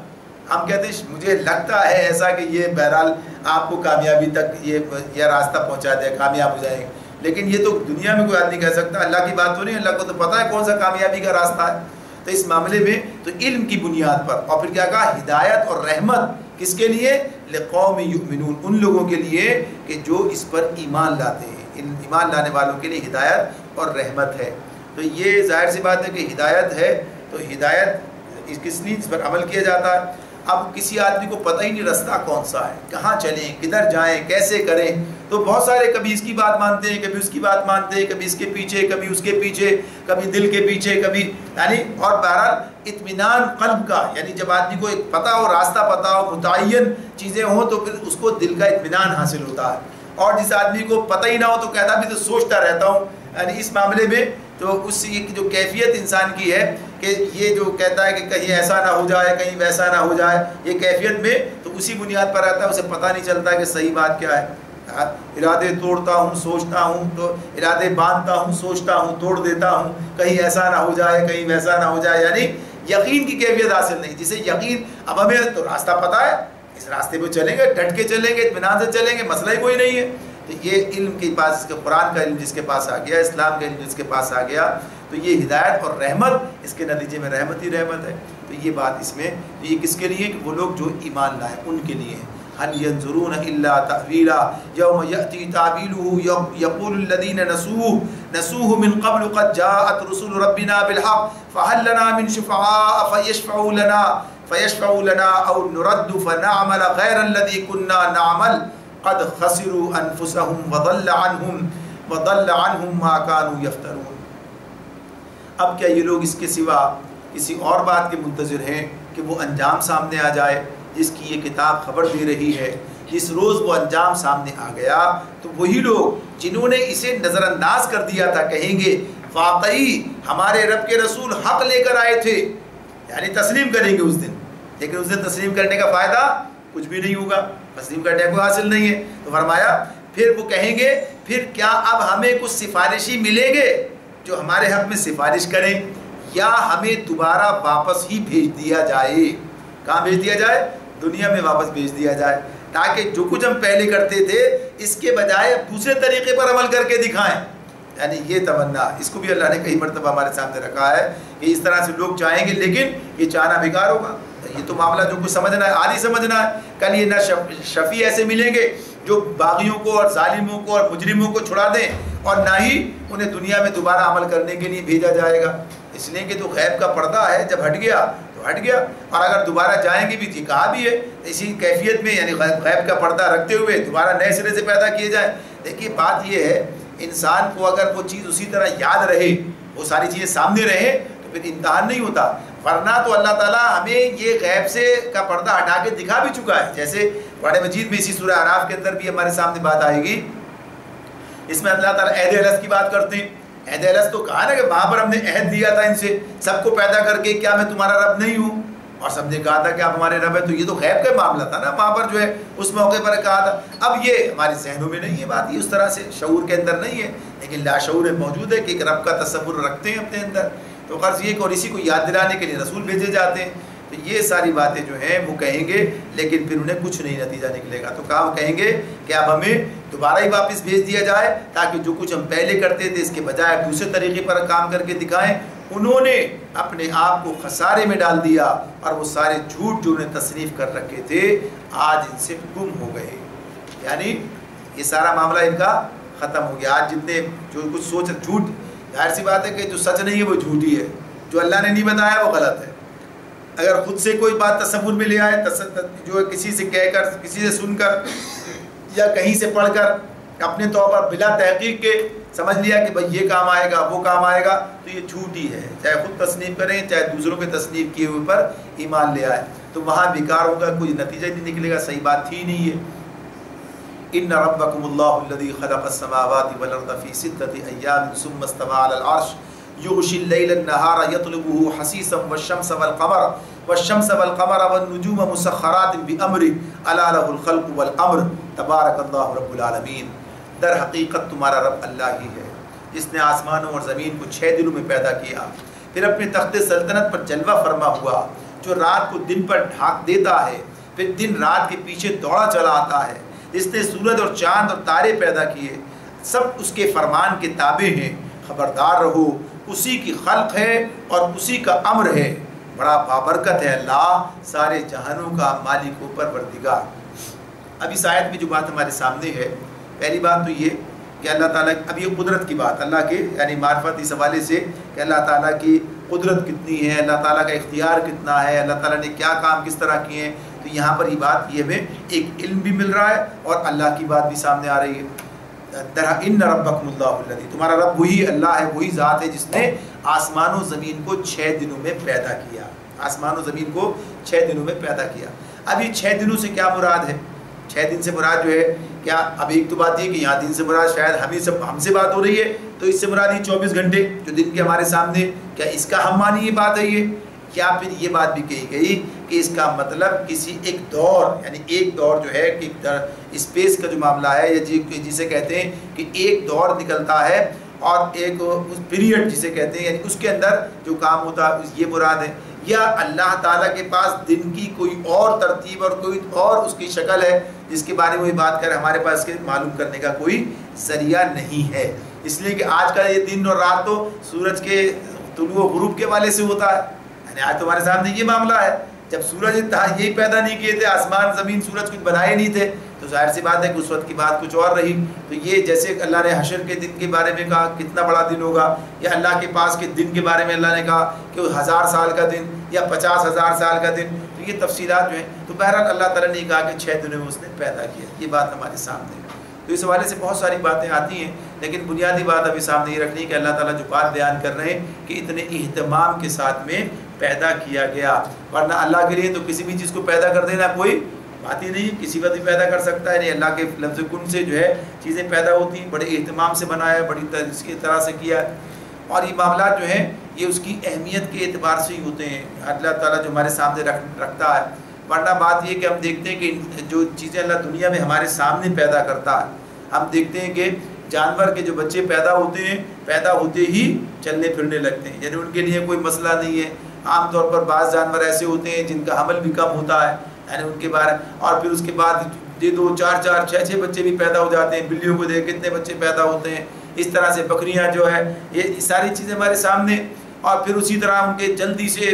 ہم کہتے ہیں مجھے لگتا ہے ایسا کہ یہ بہرحال آپ کو کامیابی تک یہ راستہ پہنچا دے، کامیاب ہو جائے گا، لیکن یہ تو دنیا میں کوئی آدمی کہہ سکتا. اللہ کی بات تو نہیں، اللہ کو تو پتہ ہے کون سا کامیابی کا راستہ ہے. تو اس معاملے میں تو علم کی بنیاد پر، اور پھر کیا کہا، ہدایت اور رحمت کس کے لیے، لقوم یؤمنون، ان لوگوں کے لیے کہ جو اس پر ایمان لاتے ہیں. ایمان لانے والوں کے لیے ہدایت اور رحمت ہے. تو یہ ظاہر سی بات ہے کہ ہدایت ہے تو ہدایت کس لیے، اس پر عمل کیا جاتا ہے. اب کسی آدمی کو پتہ ہی نہیں راستہ کون سا ہے، کہاں چلیں، کدھر جائیں، کیسے کریں، تو بہت سارے کبھی اس کی بات مانتے ہیں، کبھی اس کی بات مانتے ہیں، کبھی اس کے پیچھے، کبھی اس کے پیچھے، کبھی دل کے پیچھے، کبھی یعنی. اور بہرحال اطمینان قلب کا، یعنی جب آدمی کو ایک پتہ ہو، راستہ پتہ ہو، متعین چیزیں ہوں تو پھر اس کو دل کا اطمینان حاصل ہوتا ہے. اور جس آدمی کو پتہ ہی نہ ہو تو کہتا بھی تو سوچتا رہتا ہوں. یعنی اس معاملے میں تو اس کی جو کیفیت انسان کی ہے کہ یہ جو کہتا ہے کہ کہیں ایسا نہ ہو جائے، کہیں ویسا نہ ہو جائے، یہ کیفیت میں تو اسی بنیاد پر رہتا ہے، اسے پتہ نہیں چلتا کہ صحیح بات کیا ہے. ارادے توڑتا ہوں، سوچتا ہوں، تو ارادے باندھتا ہوں، سوچتا ہوں، توڑ دیتا ہوں، کہیں ایسا نہ ہو جائے، کہیں ویسا نہ ہو جائے. یعنی یقین کی کیفیت حاصل نہیں. جسے یقین، اب ہمیں تو راستہ پتہ ہے، اس راستے پہ چلیں گے، ڈٹ کے چلیں گے، اطمینان سے چلیں گے، مسئلہ ہی کوئی نہیں ہے. تو یہ علم کے پاس، قرآن کا علم جس کے پاس آ گیا، اسلام کا علم جس کے پاس آ گیا، تو یہ ہدایت اور رحمت، اس کے نتیجے میں رحمت ہی رحمت ہے. تو یہ بات اس میں یہ کس کے لیے، کہ وہ لوگ جو ایمان لائے ان کے لیے. هل ينظرون الا تاويلا يوم ياتي تاويله يقول الذين نسوه من قبل قد جاءت رسل ربنا بالحق فهل لنا من شفعاء فيشفعوا لنا او نرد فنعمل غير الذي كنا نعمل قد خسروا انفسهم وضل عنهم وضل عنهم ما كانوا يفترون۔ اب کیا یہ لوگ اس کے سوا کسی اور بات کے منتظر ہیں کہ وہ انجام سامنے آ جائے جس کی یہ کتاب خبر دے رہی ہے؟ جس روز وہ انجام سامنے آ گیا تو وہی لوگ جنہوں نے اسے نظر انداز کر دیا تھا کہیں گے واقعی ہمارے رب کے رسول حق لے کر آئے تھے، یعنی تسلیم کریں گے اس دن، لیکن اس دن تسلیم کرنے کا فائدہ کچھ بھی نہیں ہوگا، تسلیم کرنے کو حاصل نہیں ہے۔ تو فرمایا پھر وہ کہیں گے پھر کیا اب ہمیں کچھ سفارشی ملیں گے جو ہمارے حق میں سفارش کریں، یا ہمیں دوبارہ واپس ہی بھیج دیا جائے؟ کہاں بھیج دیا جائے؟ دنیا میں واپس بھیج دیا جائے، تاکہ جو کچھ ہم پہلے کرتے تھے اس کے بجائے دوسرے طریقے پر عمل کر کے دکھائیں۔ یعنی یہ تمنا، اس کو بھی اللہ نے کئی مرتبہ ہمارے سامنے رکھا ہے کہ اس طرح سے لوگ چاہیں گے لیکن یہ چاہنا بیکار ہوگا۔ یہ تو معاملہ جو کچھ سمجھنا ہے عالی سمجھنا ہے، کل یہ نہ شفیع ایسے ملیں گے جو باغیوں کو اور ظالموں کو اور مجرموں کو چھڑا دیں، اور نہ ہی انہیں دنیا میں دوبارہ عمل کرنے کے لیے بھیجا جائے گا، اس لیے کہ تو غیب کا پردہ ہے، جب ہٹ گیا تو ہٹ گیا، اور اگر دوبارہ جائیں گے بھی تو کہا بھی ہے اسی کیفیت میں، یعنی غیب کا پردہ رکھتے ہوئے دوبارہ نئے سرے سے پیدا کیے جائیں۔ دیکھیے بات یہ ہے انسان کو اگر وہ چیز اسی طرح یاد رہے، وہ ساری چیزیں سامنے رہے تو پھر امتحان نہیں ہوتا، ورنہ تو اللہ تعالیٰ ہمیں یہ غیب سے کا پردہ ہٹا کے دکھا بھی چکا ہے۔ جیسے قرآن مجید میں اسی سورہ اعراف کے اندر بھی ہمارے سامنے بات آئے گی، اس میں اللہ تعالیٰ عہد الست کی بات کرتے ہیں۔ عہد الست تو کہا نا کہ وہاں پر ہم نے عہد دیا تھا ان سے سب کو پیدا کر کے، کیا میں تمہارا رب نہیں ہوں؟ اور سب نے کہا تھا کہ آپ ہمارے رب ہیں، تو یہ تو غیب کا معاملہ تھا نا، وہاں پر جو ہے اس موقع پر کہا تھا۔ اب یہ ہمارے ذہنوں میں نہیں ہے بات، یہ اس طرح سے شعور کے اندر نہیں ہے، لیکن لاشعور موجود ہے کہ ایک رب کا تصور رکھتے ہیں اپنے اندر، تو غرض یہ کہ اور اسی کو یاد دلانے کے لیے رسول بھیجے جاتے ہیں۔ تو یہ ساری باتیں جو ہیں وہ کہیں گے، لیکن پھر انہیں کچھ نہیں نتیجہ نکلے گا۔ تو کہا وہ کہیں گے کہ اب ہمیں دوبارہ ہی واپس بھیج دیا جائے تاکہ جو کچھ ہم پہلے کرتے تھے اس کے بجائے دوسرے طریقے پر کام کر کے دکھائیں۔ انہوں نے اپنے آپ کو خسارے میں ڈال دیا اور وہ سارے جھوٹ جو انہیں تصنیف کر رکھے تھے آج ان سے گم ہو گئے، یعنی یہ سارا معاملہ ان کا ختم ہو گیا۔ آج جتنے جو کچھ سوچ جھوٹ، ظاہر سی بات ہے کہ جو سچ نہیں ہے وہ جھوٹی ہے، جو اللہ نے نہیں بتایا وہ غلط ہے۔ اگر خود سے کوئی بات تصور میں لے آئے، جو کسی سے کہہ کر، کسی سے سن کر یا کہیں سے پڑھ کر اپنے طور پر بلا تحقیق کے سمجھ لیا کہ بھئی یہ کام آئے گا وہ کام آئے گا، تو یہ جھوٹ ہی ہے، چاہے خود تصنیف کریں چاہے دوسروں کے تصنیف کیے ہوئے پر ایمان لے آئے، تو وہاں بیکار ہوگا، کوئی نتیجہ نہیں نکلے گا، صحیح بات تھی نہیں ہے۔ ان ربکم اللہ الذی خلق السماوات والارض فی ستۃ ایام ثم استوى علی العرش یغشی اللیل النہار یطلبہ حثیثا والشمس والقمر والنجوم مسخرات بامرہ الا لہ الخلق والامر تبارک اللہ رب العالمین۔ در حقیقت تمہارا رب اللہ ہی ہے جس نے آسمانوں اور زمین کو 6 دنوں میں پیدا کیا، پھر اپنے تخت سلطنت پر جلوہ فرما ہوا، جو رات کو دن پر ڈھانک دیتا ہے پھر دن رات کے پیچھے دوڑا چلا آتا ہے، جس نے سورج اور چاند اور تارے پیدا کیے، سب اس کے فرمان کے تابع ہیں، خبردار رہو اسی کی خلق ہے اور اسی کا امر ہے، بڑا بابرکت ہے اللہ، سارے جہانوں کا مالک و پروردگار۔ اب اس آیت میں جو بات ہمارے سامنے ہے، پہلی بات تو یہ کہ اللہ تعالیٰ، اب یہ قدرت کی بات، اللہ کے یعنی معرفت اس حوالے سے کہ اللہ تعالیٰ کی قدرت کتنی ہے، اللہ تعالیٰ کا اختیار کتنا ہے، اللہ تعالیٰ نے کیا کام کس طرح کیے ہیں، تو یہاں پر یہ بات یہ ہمیں ایک علم بھی مل رہا ہے اور اللہ کی بات بھی سامنے آ رہی ہے۔ ان ربکم اللہ الذی، تمہارا رب وہی اللہ ہے، وہی ذات ہے جس نے آسمان و زمین کو 6 دنوں میں پیدا کیا، آسمان و زمین کو 6 دنوں میں پیدا کیا۔ اب یہ 6 دنوں سے کیا مراد ہے؟ 6 دن سے مراد جو ہے کیا؟ اب ایک تو بات یہ کہ یہاں دن سے مراد شاید ہم سے بات ہو رہی ہے، تو اس سے مراد یہ 24 گھنٹے جو دن کے ہمارے سامنے، کیا اس کا ہم مانی یہ بات ہے یہ؟ کیا پھر یہ بات بھی کہی گئی کہ اس کا مطلب کسی ایک دور، یعنی ایک دور جو ہے کہ اسپیس کا جو معاملہ ہے، یا جسے کہتے ہیں کہ ایک دور نکلتا ہے اور ایک پیریڈ جسے کہتے ہیں، یعنی اس کے اندر جو کام ہوتا ہے یہ مراد ہے، یا اللہ تعالیٰ کے پاس دن کی کوئی اور ترتیب اور کوئی اور اس کی شکل ہے جس کے بارے میں وہ بات کریں، ہمارے پاس کے معلوم کرنے کا کوئی ذریعہ نہیں ہے، اس لیے کہ آج کا یہ دن اور رات تو سورج کے طلوع و غروب کے والے سے ہوتا ہے، یعنی آج تمہارے سامنے یہ معاملہ ہے، جب سورج یہی پیدا نہیں کیے تھے، آسمان زمین سورج کچھ بنائے نہیں تھے، تو ظاہر سی بات ہے کہ اس وقت کی بات کچھ اور رہی۔ تو یہ جیسے اللہ نے حشر کے دن کے بارے میں کہا کتنا بڑا دن ہوگا، یا اللہ کے پاس کے دن کے بارے میں اللہ نے کہا کہ 1000 سال کا دن یا 50,000 سال کا دن، تو یہ تفصیلات جو ہیں، تو بہرحال اللہ تعالیٰ نے کہا کہ 6 دنوں میں اس نے پیدا کیا، یہ بات ہمارے سامنے ہے۔ تو اس حوالے سے بہت ساری باتیں آتی ہیں، لیکن بنیادی بات ابھی سامنے یہ رکھنی کہ اللہ تعالیٰ جو بات بیان کر رہے ہیں کہ اتنے اہتمام کے ساتھ میں پیدا کیا گیا، ورنہ اللہ کے لیے تو کسی بھی چیز کو پیدا کر دینا کوئی بات ہی نہیں، کسی وقت بھی پیدا کر سکتا ہے، نہیں اللہ کے لفظ کن سے جو ہے چیزیں پیدا ہوتی ہیں، بڑے اہتمام سے بنایا ہے، بڑی اس کی طرح سے کیا ہے، اور یہ معاملات جو ہیں یہ اس کی اہمیت کے اعتبار سے ہی ہوتے ہیں اللہ تعالیٰ جو ہمارے سامنے رکھتا ہے۔ ورنہ بات یہ کہ ہم دیکھتے ہیں کہ جو چیزیں اللہ دنیا میں ہمارے سامنے پیدا کرتا ہے، ہم دیکھتے ہیں کہ جانور کے جو بچے پیدا ہوتے ہیں پیدا ہوتے ہی چلنے پھرنے لگتے ہیں، یعنی ان کے لیے کوئی مسئلہ نہیں ہے۔ عام طور پر بعض جانور ایسے ہوتے ہیں جن کا حمل بھی کم ہوتا ہے، یعنی ان کے بارے، اور پھر اس کے بعد 2 4 4 6 6 بچے بھی پیدا ہو جاتے ہیں۔ بلیوں کو دیکھ کتنے بچے پیدا ہوتے ہیں، اس طرح سے بکریاں جو ہے، یہ ساری چیزیں ہمارے سامنے، اور پھر اسی طرح ان کے جلدی سے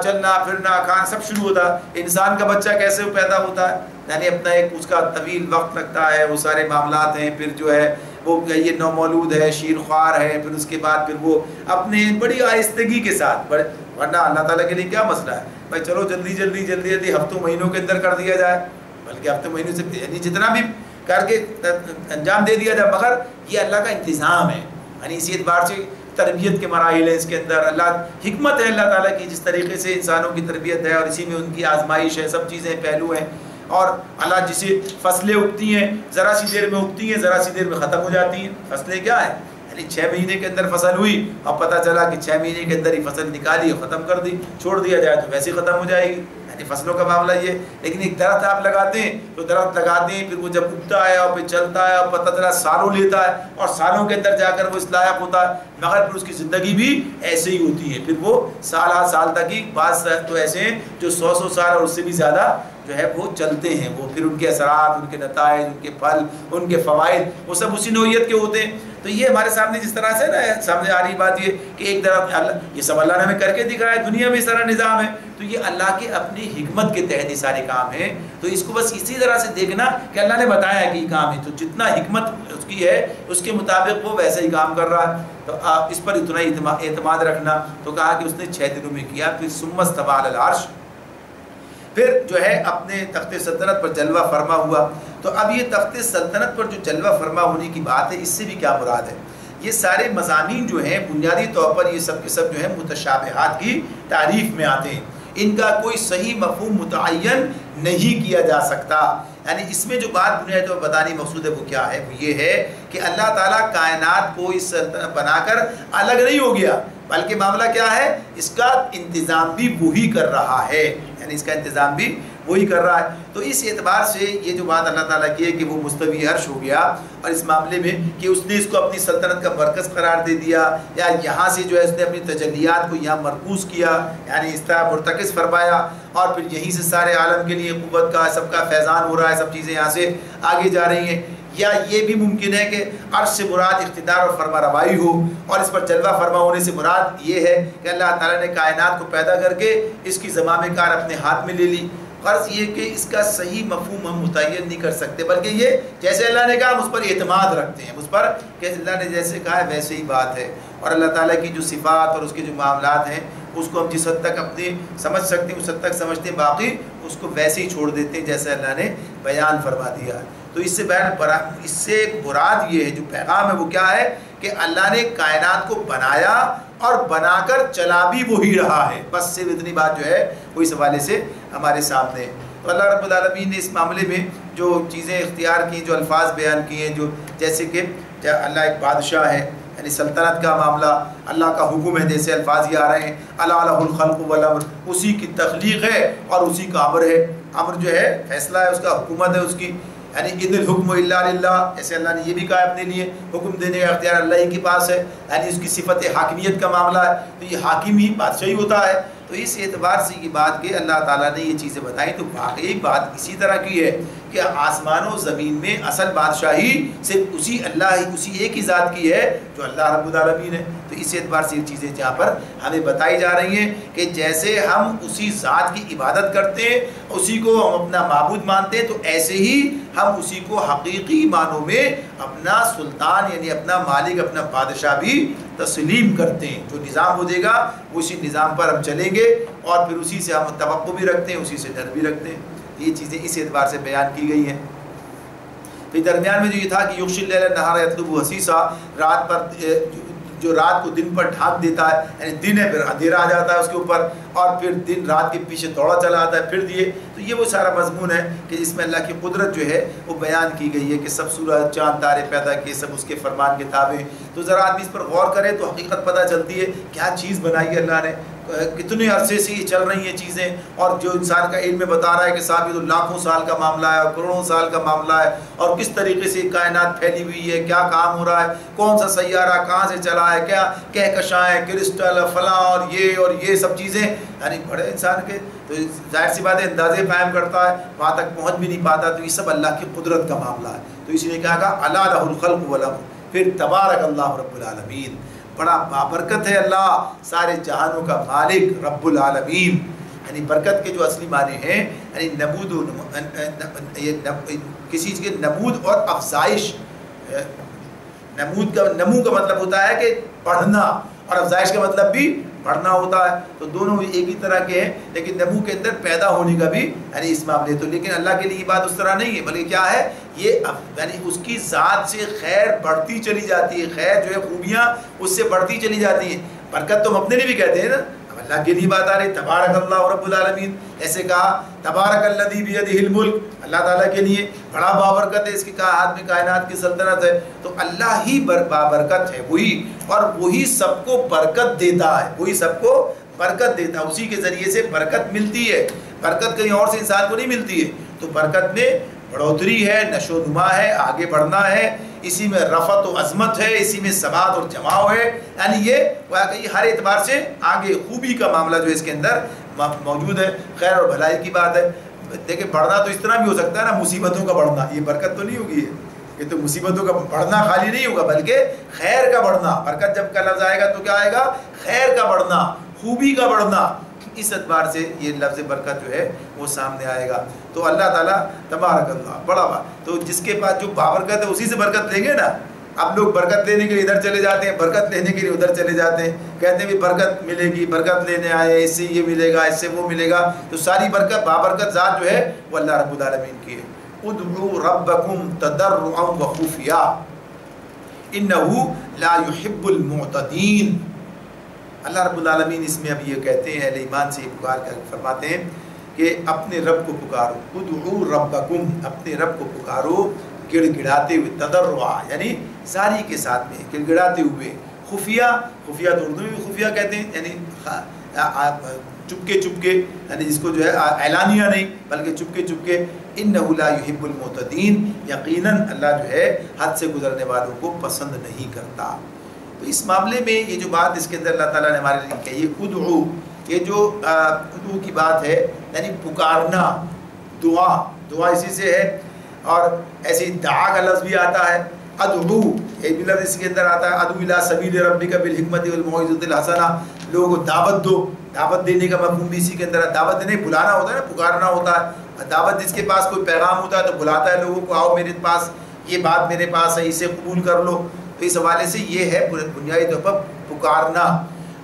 چلنا پھرنا کھانا سب شروع ہوتا ہے۔ انسان کا بچہ کیسے پیدا ہوتا ہے، یعنی اپنا ایک اس کا طویل وقت لگتا ہے، وہ سارے معاملات ہیں، پھر جو ہے وہ یہ نومولود ہے، شیر خوار ہے، پھر اس کے بعد پھر وہ اپنے بڑی آہستگی کے ساتھ، ورنہ اللہ تعالیٰ کے لیے کیا مسئلہ ہے بھائی، چلو جلدی جلدی جلدی جلدی ہفتوں مہینوں کے اندر کر دیا جائے، بلکہ ہفتوں مہینوں سے یعنی جتنا بھی کر کے انجام دے دیا جائے، مگر یہ اللہ کا انتظام ہے، یعنی اسی اعتبار سے تربیت کے مراحل ہیں اس کے اندر، اللہ حکمت ہے اللہ تعالیٰ کی جس طریقے سے انسانوں کی تربیت ہے، اور اسی میں ان کی آزمائش ہے، سب چیزیں پہلو ہیں، اور اللہ جسے فصلیں اگتی ہیں ذرا سی دیر میں اگتی ہیں، ذرا سی دیر میں ختم ہو جاتی ہیں۔ فصلیں کیا ہیں، یعنی 6 مہینے کے اندر فصل ہوئی اور پتہ چلا کہ 6 مہینے کے اندر ہی فصل نکالی اور ختم کر دی، چھوڑ دیا جائے تو ویسے ہی ختم ہو جائے گی، یعنی فصلوں کا معاملہ یہ۔ لیکن ایک درخت آپ لگاتے ہیں تو درخت لگاتے ہیں، پھر وہ جب اگتا ہے اور پھر چلتا ہے اور پتہ چلا سالوں لیتا ہے، اور سالوں کے اندر جا کر وہ اس لائق ہوتا ہے، مگر پھر اس کی زندگی بھی ایسے ہی ہوتی ہے، پھر وہ سال تک ہی، بعض تو ایسے ہیں جو 100 سال اور اس سے بھی زیادہ جو ہے وہ چلتے ہیں، وہ پھر ان کے اثرات، ان کے نتائج، ان کے پھل، ان کے فوائد وہ سب اسی نوعیت کے ہوتے ہیں۔ تو یہ ہمارے سامنے جس طرح سے نا سامنے آ رہی بات یہ کہ ایک طرف یہ سب اللہ نے ہمیں کر کے دکھایا، دنیا میں اس طرح نظام ہے، تو یہ اللہ کے اپنی حکمت کے تحت یہ سارے کام ہیں، تو اس کو بس اسی طرح سے دیکھنا کہ اللہ نے بتایا کہ یہ کام ہے، تو جتنا حکمت اس کی ہے اس کے مطابق وہ ویسا ہی کام کر رہا ہے، تو آپ اس پر اتنا اعتماد رکھنا۔ تو کہا کہ اس نے 6 دنوں میں کیا، پھر ثم استوى علی العرش، پھر جو ہے اپنے تخت سلطنت پر جلوہ فرما ہوا۔ تو اب یہ تخت سلطنت پر جو جلوہ فرما ہونے کی بات ہے، اس سے بھی کیا مراد ہے؟ یہ سارے مضامین جو ہیں بنیادی طور پر یہ سب کے سب جو ہے متشابہات کی تعریف میں آتے ہیں، ان کا کوئی صحیح مفہوم متعین نہیں کیا جا سکتا، یعنی اس میں جو بات بنیادی طور پر بتانی مقصود ہے وہ کیا ہے، وہ یہ ہے کہ اللہ تعالیٰ کائنات کو اس سلطنت بنا کر الگ نہیں ہو گیا، بلکہ معاملہ کیا ہے، اس کا انتظام بھی وہی کر رہا ہے، یعنی اس کا انتظام بھی وہی کر رہا ہے۔ تو اس اعتبار سے یہ جو بات اللہ تعالیٰ کی ہے کہ وہ مستوی عرش ہو گیا، اور اس معاملے میں کہ اس نے اس کو اپنی سلطنت کا مرکز قرار دے دیا، یا یہاں سے جو ہے اس نے اپنی تجلیات کو یہاں مرکوز کیا، یعنی اس طرح مرتکز فرمایا، اور پھر یہیں سے سارے عالم کے لیے قوت کا سب کا فیضان ہو رہا ہے، سب چیزیں یہاں سے آگے جا رہی ہیں۔ یا یہ بھی ممکن ہے کہ عرش سے مراد اقتدار اور فرما روائی ہو، اور اس پر جلوہ فرما ہونے سے مراد یہ ہے کہ اللہ تعالیٰ نے کائنات کو پیدا کر کے اس کی زمام کار اپنے ہاتھ میں لے لی۔ غرض یہ کہ اس کا صحیح مفہوم ہم متعین نہیں کر سکتے، بلکہ یہ جیسے اللہ نے کہا ہم اس پر اعتماد رکھتے ہیں، اس پر کہ اللہ نے جیسے کہا ہے ویسے ہی بات ہے، اور اللہ تعالیٰ کی جو صفات اور اس کے جو معاملات ہیں اس کو ہم جس حد تک اپنے سمجھ سکتے ہیں اس حد تک سمجھتے ہیں، باقی اس کو ویسے ہی چھوڑ دیتے ہیں جیسے اللہ نے بیان فرما دیا ہے۔ تو اس سے مراد یہ ہے، جو پیغام ہے وہ کیا ہے کہ اللہ نے کائنات کو بنایا اور بنا کر چلا بھی وہی رہا ہے، بس صرف اتنی بات جو ہے وہ اس حوالے سے ہمارے سامنے ہے۔ تو اللہ رب العالمین نے اس معاملے میں جو چیزیں اختیار کی، جو الفاظ بیان کیے ہیں، جو جیسے کہ اللہ ایک بادشاہ ہے، یعنی سلطنت کا معاملہ اللہ کا حکم ہے، جیسے الفاظ یہ آ رہے ہیں اللہ لہ الخلق والامر، اسی کی تخلیق ہے اور اسی کا امر ہے، امر جو ہے فیصلہ ہے اس کا، حکومت ہے اس کی، یعنی اِنَّ الْحُكْمُ إِلَّا لِلَّهِ، جیسے اللہ نے یہ بھی کہا اپنے لیے حکم دینے کا اختیار اللہ ہی کے پاس ہے، یعنی اس کی صفت حاکمیت کا معاملہ ہے، تو یہ حاکم ہی بادشاہی ہوتا ہے۔ تو اس اعتبار سے یہ بات کہ اللہ تعالیٰ نے یہ چیزیں بتائیں تو واقعی بات اسی طرح کی ہے کہ آسمان و زمین میں اصل بادشاہی صرف اسی ایک ہی ذات کی ہے جو اللہ رب العالمین ہے۔ تو اس اعتبار سے یہ چیزیں جہاں پر ہمیں بتائی جا رہی ہیں کہ جیسے ہم اسی ذات کی عبادت کرتے ہیں، اسی کو ہم اپنا معبود مانتے ہیں، تو ایسے ہی ہم اسی کو حقیقی معنوں میں اپنا سلطان یعنی اپنا مالک، اپنا بادشاہ بھی تسلیم کرتے ہیں۔ جو نظام ہو دے گا اسی نظام پر ہم چلیں گے، اور پھر اسی سے ہم توقع بھی رکھتے ہیں، اسی سے ڈر بھی رکھتے ہیں۔ یہ چیزیں اس اعتبار سے بیان کی گئی ہیں۔ پھر درمیان میں جو یہ تھا کہ یغشی اللیل النہار یطلبہ حثیثا، رات پر جو رات کو دن پر ڈھانپ دیتا ہے، یعنی دن ہے پھر اندھیرا آ جاتا ہے اس کے اوپر، اور پھر دن رات کے پیچھے دوڑا چلا آتا ہے پھر دیے. تو یہ وہ سارا مضمون ہے کہ جس میں اللہ کی قدرت جو ہے وہ بیان کی گئی ہے کہ سب سورج چاند تارے پیدا کیے سب اس کے فرمان کے تابع. تو ذرا آدمی اس پر غور کرے تو حقیقت پتہ چلتی ہے کیا چیز بنائی ہے اللہ نے، کتنے عرصے سے یہ چل رہی ہیں چیزیں، اور جو انسان کا علم بتا رہا ہے کہ صاحب یہ تو لاکھوں سال کا معاملہ ہے اور کروڑوں سال کا معاملہ ہے، اور کس طریقے سے کائنات پھیلی ہوئی ہے، کیا کام ہو رہا ہے، کون سا سیارہ کہاں سے چلا ہے، کیا کہکشائیں کرسٹل فلاں اور یہ سب چیزیں، یعنی بڑے انسان کے تو ظاہر سی بات ہے اندازے قائم کرتا ہے، وہاں تک پہنچ بھی نہیں پاتا. تو یہ سب اللہ کی قدرت کا معاملہ ہے. تو اسی نے کہا الا لہ الخلق والامر، پھر تبارک اللہ رب العالمین، بڑا بابرکت ہے اللہ سارے جہانوں کا مالک رب العالمین. یعنی برکت کے جو اصلی معنی ہیں یعنی کسی چیز کے نمود اور افزائش. نمو کا مطلب ہوتا ہے کہ بڑھنا، اور افزائش کا مطلب بھی بڑھنا ہوتا ہے. تو دونوں ایک ہی طرح کے ہیں، لیکن نمو کے اندر پیدا ہونے کا بھی یعنی اس معاملے. تو لیکن اللہ کے لیے یہ بات اس طرح نہیں ہے، بلکہ کیا ہے یہ یعنی اس کی ذات سے خیر بڑھتی چلی جاتی ہے، خیر جو ہے خوبیاں اس سے بڑھتی چلی جاتی ہیں. برکت تو ہم اپنے لیے بھی کہتے ہیں نا، اب اللہ کے لیے بات آ رہی تبارک اللہ رب العالمین. ایسے کہا تبارک الذی بیدہ الملک، اللہ تعالیٰ کے لیے بڑا بابرکت ہے، اس کے ہاتھ میں کائنات کی سلطنت ہے. تو اللہ ہی بابرکت ہے وہی، اور وہی سب کو برکت دیتا ہے، وہی سب کو برکت دیتا ہے، اسی کے ذریعے سے برکت ملتی ہے. برکت کہیں اور سے انسان کو نہیں ملتی ہے. تو برکت میں بڑھوتری ہے، نشو و نما ہے، آگے بڑھنا ہے، اسی میں رفعت و عظمت ہے، اسی میں ثبات اور جماؤ ہے. یعنی یہ واقعی ہر اعتبار سے آگے خوبی کا معاملہ جو اس کے اندر موجود ہے، خیر اور بھلائی کی بات ہے. دیکھیں بڑھنا تو اس طرح بھی ہو سکتا ہے نا، مصیبتوں کا بڑھنا، یہ برکت تو نہیں ہوگی. یہ تو مصیبتوں کا بڑھنا خالی نہیں ہوگا بلکہ خیر کا بڑھنا. برکت جب کا لفظ آئے گا تو کیا آئے گا؟ خیر کا بڑھنا، خوبی کا بڑھنا. اس اعتبار سے یہ لفظ برکت جو ہے وہ سامنے آئے گا. تو اللہ تعالیٰ تبارک اللہ بڑا بات. تو جس کے پاس جو بابرکت ہے اسی سے برکت لیں گے نا. اب لوگ برکت لینے کے لیے ادھر چلے جاتے ہیں، برکت لینے کے لیے ادھر چلے جاتے ہیں، کہتے ہیں بھی برکت ملے گی، برکت لینے آئے، اس سے یہ ملے گا، اس سے وہ ملے گا. تو ساری برکت بابرکت ذات جو ہے وہ اللہ رب العالمین کی ہے. ادعوا ربکم تضرعا وخفیا انہ لا يحب المعتدین. اللہ رب العالمین اس میں اب یہ کہتے ہیں، اہل ایمان سے پکار کر فرماتے ہیں کہ اپنے رب کو پکارو. ادعوا ربکم، اپنے رب کو پکارو گڑ گڑاتے ہوئے، تضرعا یعنی زاری کے ساتھ میں گڑ گڑاتے ہوئے. خفیہ، خفیہ تو اردو میں بھی خفیہ کہتے ہیں، یعنی چپکے چپکے، یعنی جس کو جو ہے اعلانیہ نہیں بلکہ چپکے چپکے. انہ لا یحب المعتدین، یقیناً اللہ جو ہے حد سے گزرنے والوں کو پسند نہیں کرتا. تو اس معاملے میں یہ جو بات اس کے اندر اللہ تعالیٰ نے ہمارے لیے کہی ہے ادعو، یہ جو ادعو کی بات ہے یعنی پکارنا، دعا، دعا اسی سے ہے. اور ایسے دعا کا لفظ بھی آتا ہے ادعو، ایک بھی لفظ اس کے اندر آتا ہے ادعو الی سبیل ربک بالحکمت والموعظۃ الحسنہ. لوگوں کو دعوت دو، دعوت دینے کا مفہوم بھی اسی کے اندر ہے. دعوت دینے بلانا ہوتا ہے نا، پکارنا ہوتا ہے. دعوت جس کے پاس کوئی پیغام ہوتا ہے تو بلاتا ہے لوگوں کو، آؤ میرے پاس، یہ بات میرے پاس ہے، اسے قبول کر لو. تو اس حوالے سے یہ ہے بنیادی طور پر پکارنا.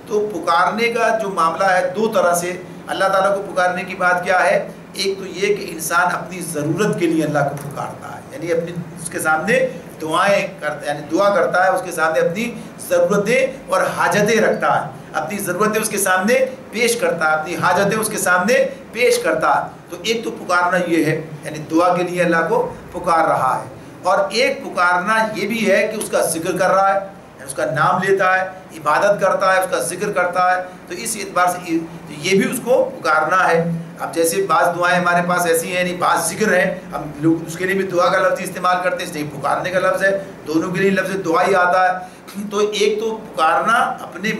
تو پکارنے کا جو معاملہ ہے دو طرح سے اللہ تعالیٰ کو پکارنے کی بات کیا ہے. ایک تو یہ کہ انسان اپنی ضرورت کے لیے اللہ کو پکارتا ہے، یعنی اپنی اس کے سامنے دعائیں کرتا ہے، یعنی دعا کرتا ہے، اس کے سامنے اپنی ضرورتیں اور حاجتیں رکھتا ہے، اپنی ضرورتیں اس کے سامنے پیش کرتا ہے، اپنی حاجتیں اس کے سامنے پیش کرتا ہے. تو ایک تو پکارنا یہ ہے یعنی دعا کے لیے اللہ کو پکار رہا ہے. اور ایک پکارنا یہ بھی ہے کہ اس کا ذکر کر رہا ہے، یعنی اس کا نام لیتا ہے، عبادت کرتا ہے، اس کا ذکر کرتا ہے. تو اس اعتبار سے یہ بھی اس کو پکارنا ہے. اب جیسے بعض دعائیں ہمارے پاس ایسی ہیں، یعنی بعض ذکر ہیں، ہم لوگ اس کے لیے بھی دعا کا لفظ استعمال کرتے ہیں، اس لیے پکارنے کا لفظ ہے، دونوں کے لیے لفظ دعا ہی آتا ہے. تو ایک تو پکارنا اپنے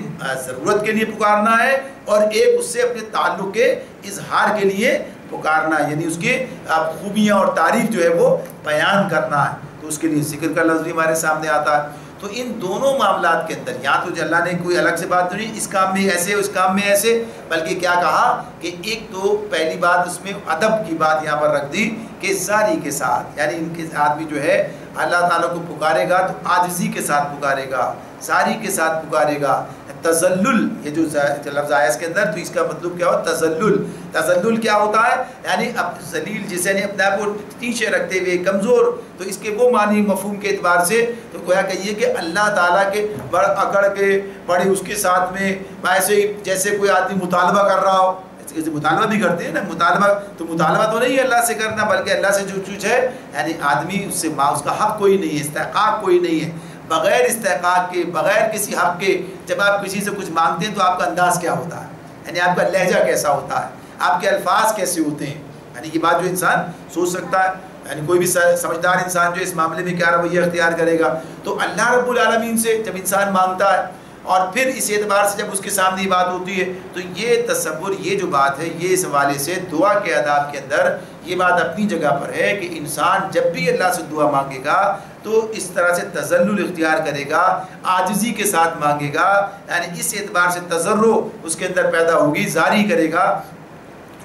ضرورت کے لیے پکارنا ہے، اور ایک اس سے اپنے تعلق کے اظہار کے لیے پکارنا ہے، یعنی اس کے خوبیاں اور تعریف جو ہے وہ بیان کرنا ہے. تو اس کے لیے ذکر کا لفظ بھی ہمارے سامنے آتا ہے. تو ان دونوں معاملات کے اندر یا تو اللہ نے کوئی الگ سے بات نہیں، اس کام میں ایسے اس کام میں ایسے، بلکہ کیا کہا کہ ایک تو پہلی بات اس میں ادب کی بات یہاں پر رکھ دی کہ زاری کے ساتھ، یعنی ان کے آدمی جو ہے اللہ تعالیٰ کو پکارے گا تو عاجزی کے ساتھ پکارے گا، زاری کے ساتھ پکارے گا، تزلل، یہ جو لفظ آیا اس کے اندر، تو اس کا مطلب کیا ہو؟ تزلل۔ تزلل کیا ہوتا ہے؟ یعنی اب ذلیل جسے نے اپنے آپ کو نیچے رکھتے ہوئے کمزور، تو اس کے وہ معنی مفہوم کے اعتبار سے تو گویا کہیے کہ اللہ تعالیٰ کے بڑھ اکڑ کے بڑے اس کے ساتھ میں ایسے جیسے کوئی آدمی مطالبہ کر رہا ہو، جیسے مطالبہ بھی کرتے ہیں نا، مطالبہ تو نہیں ہے اللہ سے کرنا، بلکہ اللہ سے جو چیز ہے، یعنی آدمی اس سے اس کا حق کوئی نہیں ہے، استحقاق کوئی نہیں ہے، بغیر استحقاق کے، بغیر کسی حق کے جب آپ کسی سے کچھ مانگتے ہیں تو آپ کا انداز کیا ہوتا ہے، یعنی آپ کا لہجہ کیسا ہوتا ہے، آپ کے الفاظ کیسے ہوتے ہیں، یعنی یہ بات جو انسان سوچ سکتا ہے، یعنی کوئی بھی سمجھدار انسان جو اس معاملے میں کیا رویہ اختیار کرے گا۔ تو اللہ رب العالمین سے جب انسان مانگتا ہے اور پھر اس اعتبار سے جب اس کے سامنے یہ بات ہوتی ہے، تو یہ تصور، یہ جو بات ہے، یہ اس حوالے سے دعا کے آداب کے اندر یہ بات اپنی جگہ پر ہے کہ انسان جب بھی اللہ سے دعا مانگے گا تو اس طرح سے تذلل اختیار کرے گا، عاجزی کے ساتھ مانگے گا، یعنی اس اعتبار سے تضرع اس کے اندر پیدا ہوگی، زاری کرے گا۔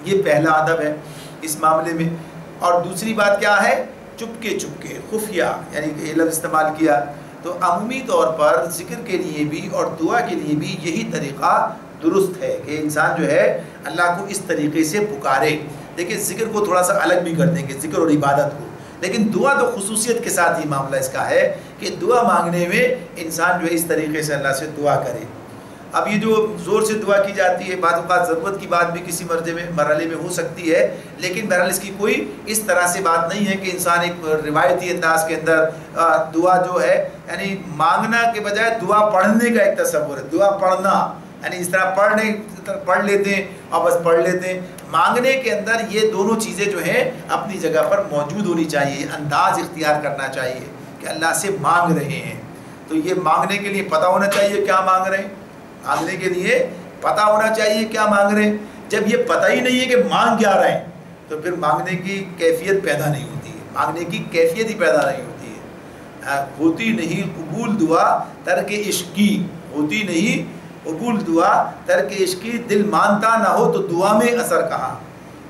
یہ پہلا ادب ہے اس معاملے میں۔ اور دوسری بات کیا ہے؟ چپکے چپکے، خفیہ، یعنی یہ لفظ استعمال کیا، تو عمومی طور پر ذکر کے لیے بھی اور دعا کے لیے بھی یہی طریقہ درست ہے کہ انسان جو ہے اللہ کو اس طریقے سے پکارے۔ دیکھیں ذکر کو تھوڑا سا الگ بھی کر دیں گے، ذکر اور عبادت کو، لیکن دعا تو خصوصیت کے ساتھ ہی معاملہ اس کا ہے کہ دعا مانگنے میں انسان جو ہے اس طریقے سے اللہ سے دعا کرے۔ اب یہ جو زور سے دعا کی جاتی ہے، بعض اوقات ضرورت کی بات بھی کسی مرحلے میں ہو سکتی ہے، لیکن بہرحال اس کی کوئی اس طرح سے بات نہیں ہے کہ انسان ایک روایتی انداز کے اندر دعا جو ہے، یعنی مانگنا کے بجائے دعا پڑھنے کا ایک تصور ہے، دعا پڑھنا، یعنی اس طرح پڑھ لیتے ہیں اور بس پڑھ لیتے ہیں۔ مانگنے کے اندر یہ دونوں چیزیں جو ہیں اپنی جگہ پر موجود ہونی چاہیے، انداز اختیار کرنا چاہیے کہ اللہ سے مانگ رہے ہیں۔ تو یہ مانگنے کے لیے پتہ ہونا چاہیے کیا مانگ رہے ہیں، مانگنے کے لیے پتہ ہونا چاہیے کیا مانگ رہے ہیں۔ جب یہ پتہ ہی نہیں ہے کہ مانگ کیا رہے ہیں تو پھر مانگنے کی کیفیت پیدا نہیں ہوتی ہے، مانگنے کی کیفیت ہی پیدا نہیں ہوتی ہے۔ ہوتی نہیں قبول دعا ترک عشقی، ہوتی نہیں قبول دعا ترک عشقی، دل مانتا نہ ہو تو دعا میں اثر کہاں۔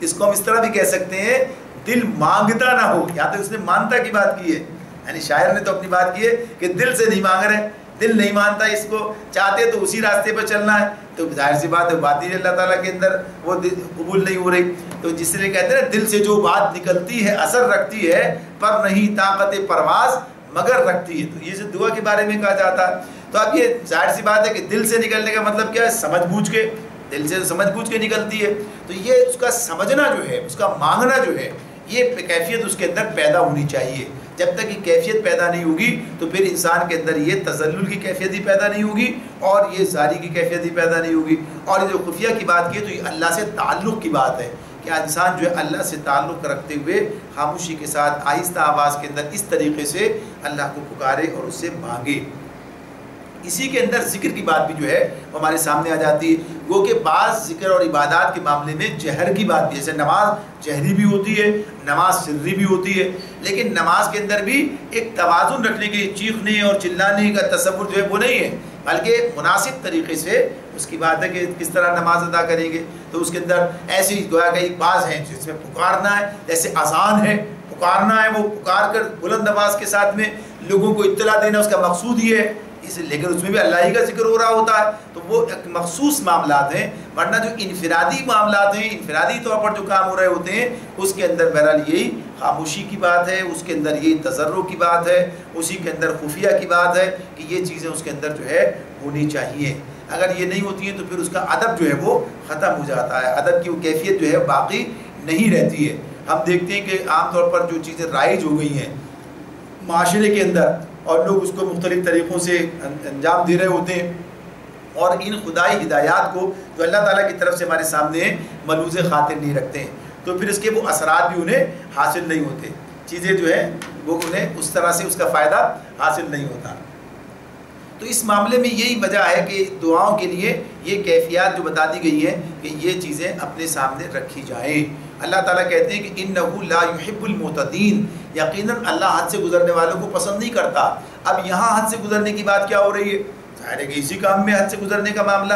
اس کو ہم اس طرح بھی کہہ سکتے ہیں، دل مانگتا نہ ہو، یہاں تک اس نے مانتا کی بات کی ہے، یعنی شاعر نے تو اپنی بات کی ہے کہ دل سے نہیں مانگ رہے، دل نہیں مانتا اس کو، چاہتے تو اسی راستے پر چلنا ہے، تو ظاہر سی بات ہے بات ہی اللہ تعالیٰ کے اندر وہ قبول نہیں ہو رہی۔ تو جس سے کہتے ہیں دل سے جو بات نکلتی ہے اثر رکھتی ہے، پر نہیں طاقت پرواز مگر رکھتی ہے، تو یہ جو دعا کے بارے میں کہا جاتا ہے۔ تو اب یہ ظاہر سی بات ہے کہ دل سے نکلنے کا مطلب کیا ہے؟ سمجھ بوجھ کے، دل سے سمجھ بوجھ کے نکلتی ہے، تو یہ اس کا سمجھنا جو ہے، اس کا مانگنا جو ہے، یہ کیفیت اس کے اندر پیدا ہونی چاہیے۔ جب تک یہ کیفیت پیدا نہیں ہوگی تو پھر انسان کے اندر یہ تذلل کی کیفیت ہی پیدا نہیں ہوگی اور یہ زاری کی کیفیت ہی پیدا نہیں ہوگی۔ اور یہ جو خفیہ کی بات کی تو یہ اللہ سے تعلق کی بات ہے کہ انسان جو ہے اللہ سے تعلق رکھتے ہوئے خاموشی کے ساتھ آہستہ آواز کے اندر اس طریقے سے اللہ کو پکارے اور اس سے مانگے۔ اسی کے اندر ذکر کی بات بھی جو ہے ہمارے سامنے آ جاتی ہے، وہ کہ بعض ذکر اور عبادات کے معاملے میں جہر کی بات بھی، جیسے نماز جہری بھی ہوتی ہے، نماز سری بھی ہوتی ہے، لیکن نماز کے اندر بھی ایک توازن رکھنے کے لیے چیخنے اور چلانے کا تصور جو ہے وہ نہیں ہے، بلکہ مناسب طریقے سے اس کی بات ہے کہ کس طرح نماز ادا کریں گے۔ تو اس کے اندر ایسی گویا کہ ایک بعض ہیں جس میں پکارنا ہے، جیسے اذان ہے، پکارنا ہے، وہ پکار کر بلند آواز کے ساتھ میں لوگوں کو اطلاع دینا، اس کا مقصود یہ ہے، لیکن اس میں بھی اللہ ہی کا ذکر ہو رہا ہوتا ہے، تو وہ ایک مخصوص معاملات ہیں، ورنہ جو انفرادی معاملات ہیں، انفرادی طور پر جو کام ہو رہے ہوتے ہیں، اس کے اندر بہرحال یہی خاموشی کی بات ہے، اس کے اندر یہی تضرع کی بات ہے، اسی کے اندر خفیہ کی بات ہے کہ یہ چیزیں اس کے اندر جو ہے ہونی چاہیے۔ اگر یہ نہیں ہوتی ہیں تو پھر اس کا ادب جو ہے وہ ختم ہو جاتا ہے، ادب کی وہ کیفیت جو ہے باقی نہیں رہتی ہے۔ ہم دیکھتے ہیں کہ عام طور پر جو چیزیں رائج ہو گئی ہیں معاشرے کے اندر اور لوگ اس کو مختلف طریقوں سے انجام دے رہے ہوتے ہیں، اور ان خدائی ہدایات کو جو اللہ تعالیٰ کی طرف سے ہمارے سامنے ملوز خاطر نہیں رکھتے ہیں، تو پھر اس کے وہ اثرات بھی انہیں حاصل نہیں ہوتے، چیزیں جو ہیں وہ انہیں اس طرح سے اس کا فائدہ حاصل نہیں ہوتا۔ تو اس معاملے میں یہی وجہ ہے کہ دعاؤں کے لیے یہ کیفیات جو بتا دی گئی ہیں کہ یہ چیزیں اپنے سامنے رکھی جائیں۔ اللہ تعالیٰ کہتے ہیں کہ انہ لا یحب المعتدین، یقیناً اللہ حد سے گزرنے والوں کو پسند نہیں کرتا۔ اب یہاں حد سے گزرنے کی بات کیا ہو رہی ہے؟ ظاہر ہے کہ اسی کام میں حد سے گزرنے کا معاملہ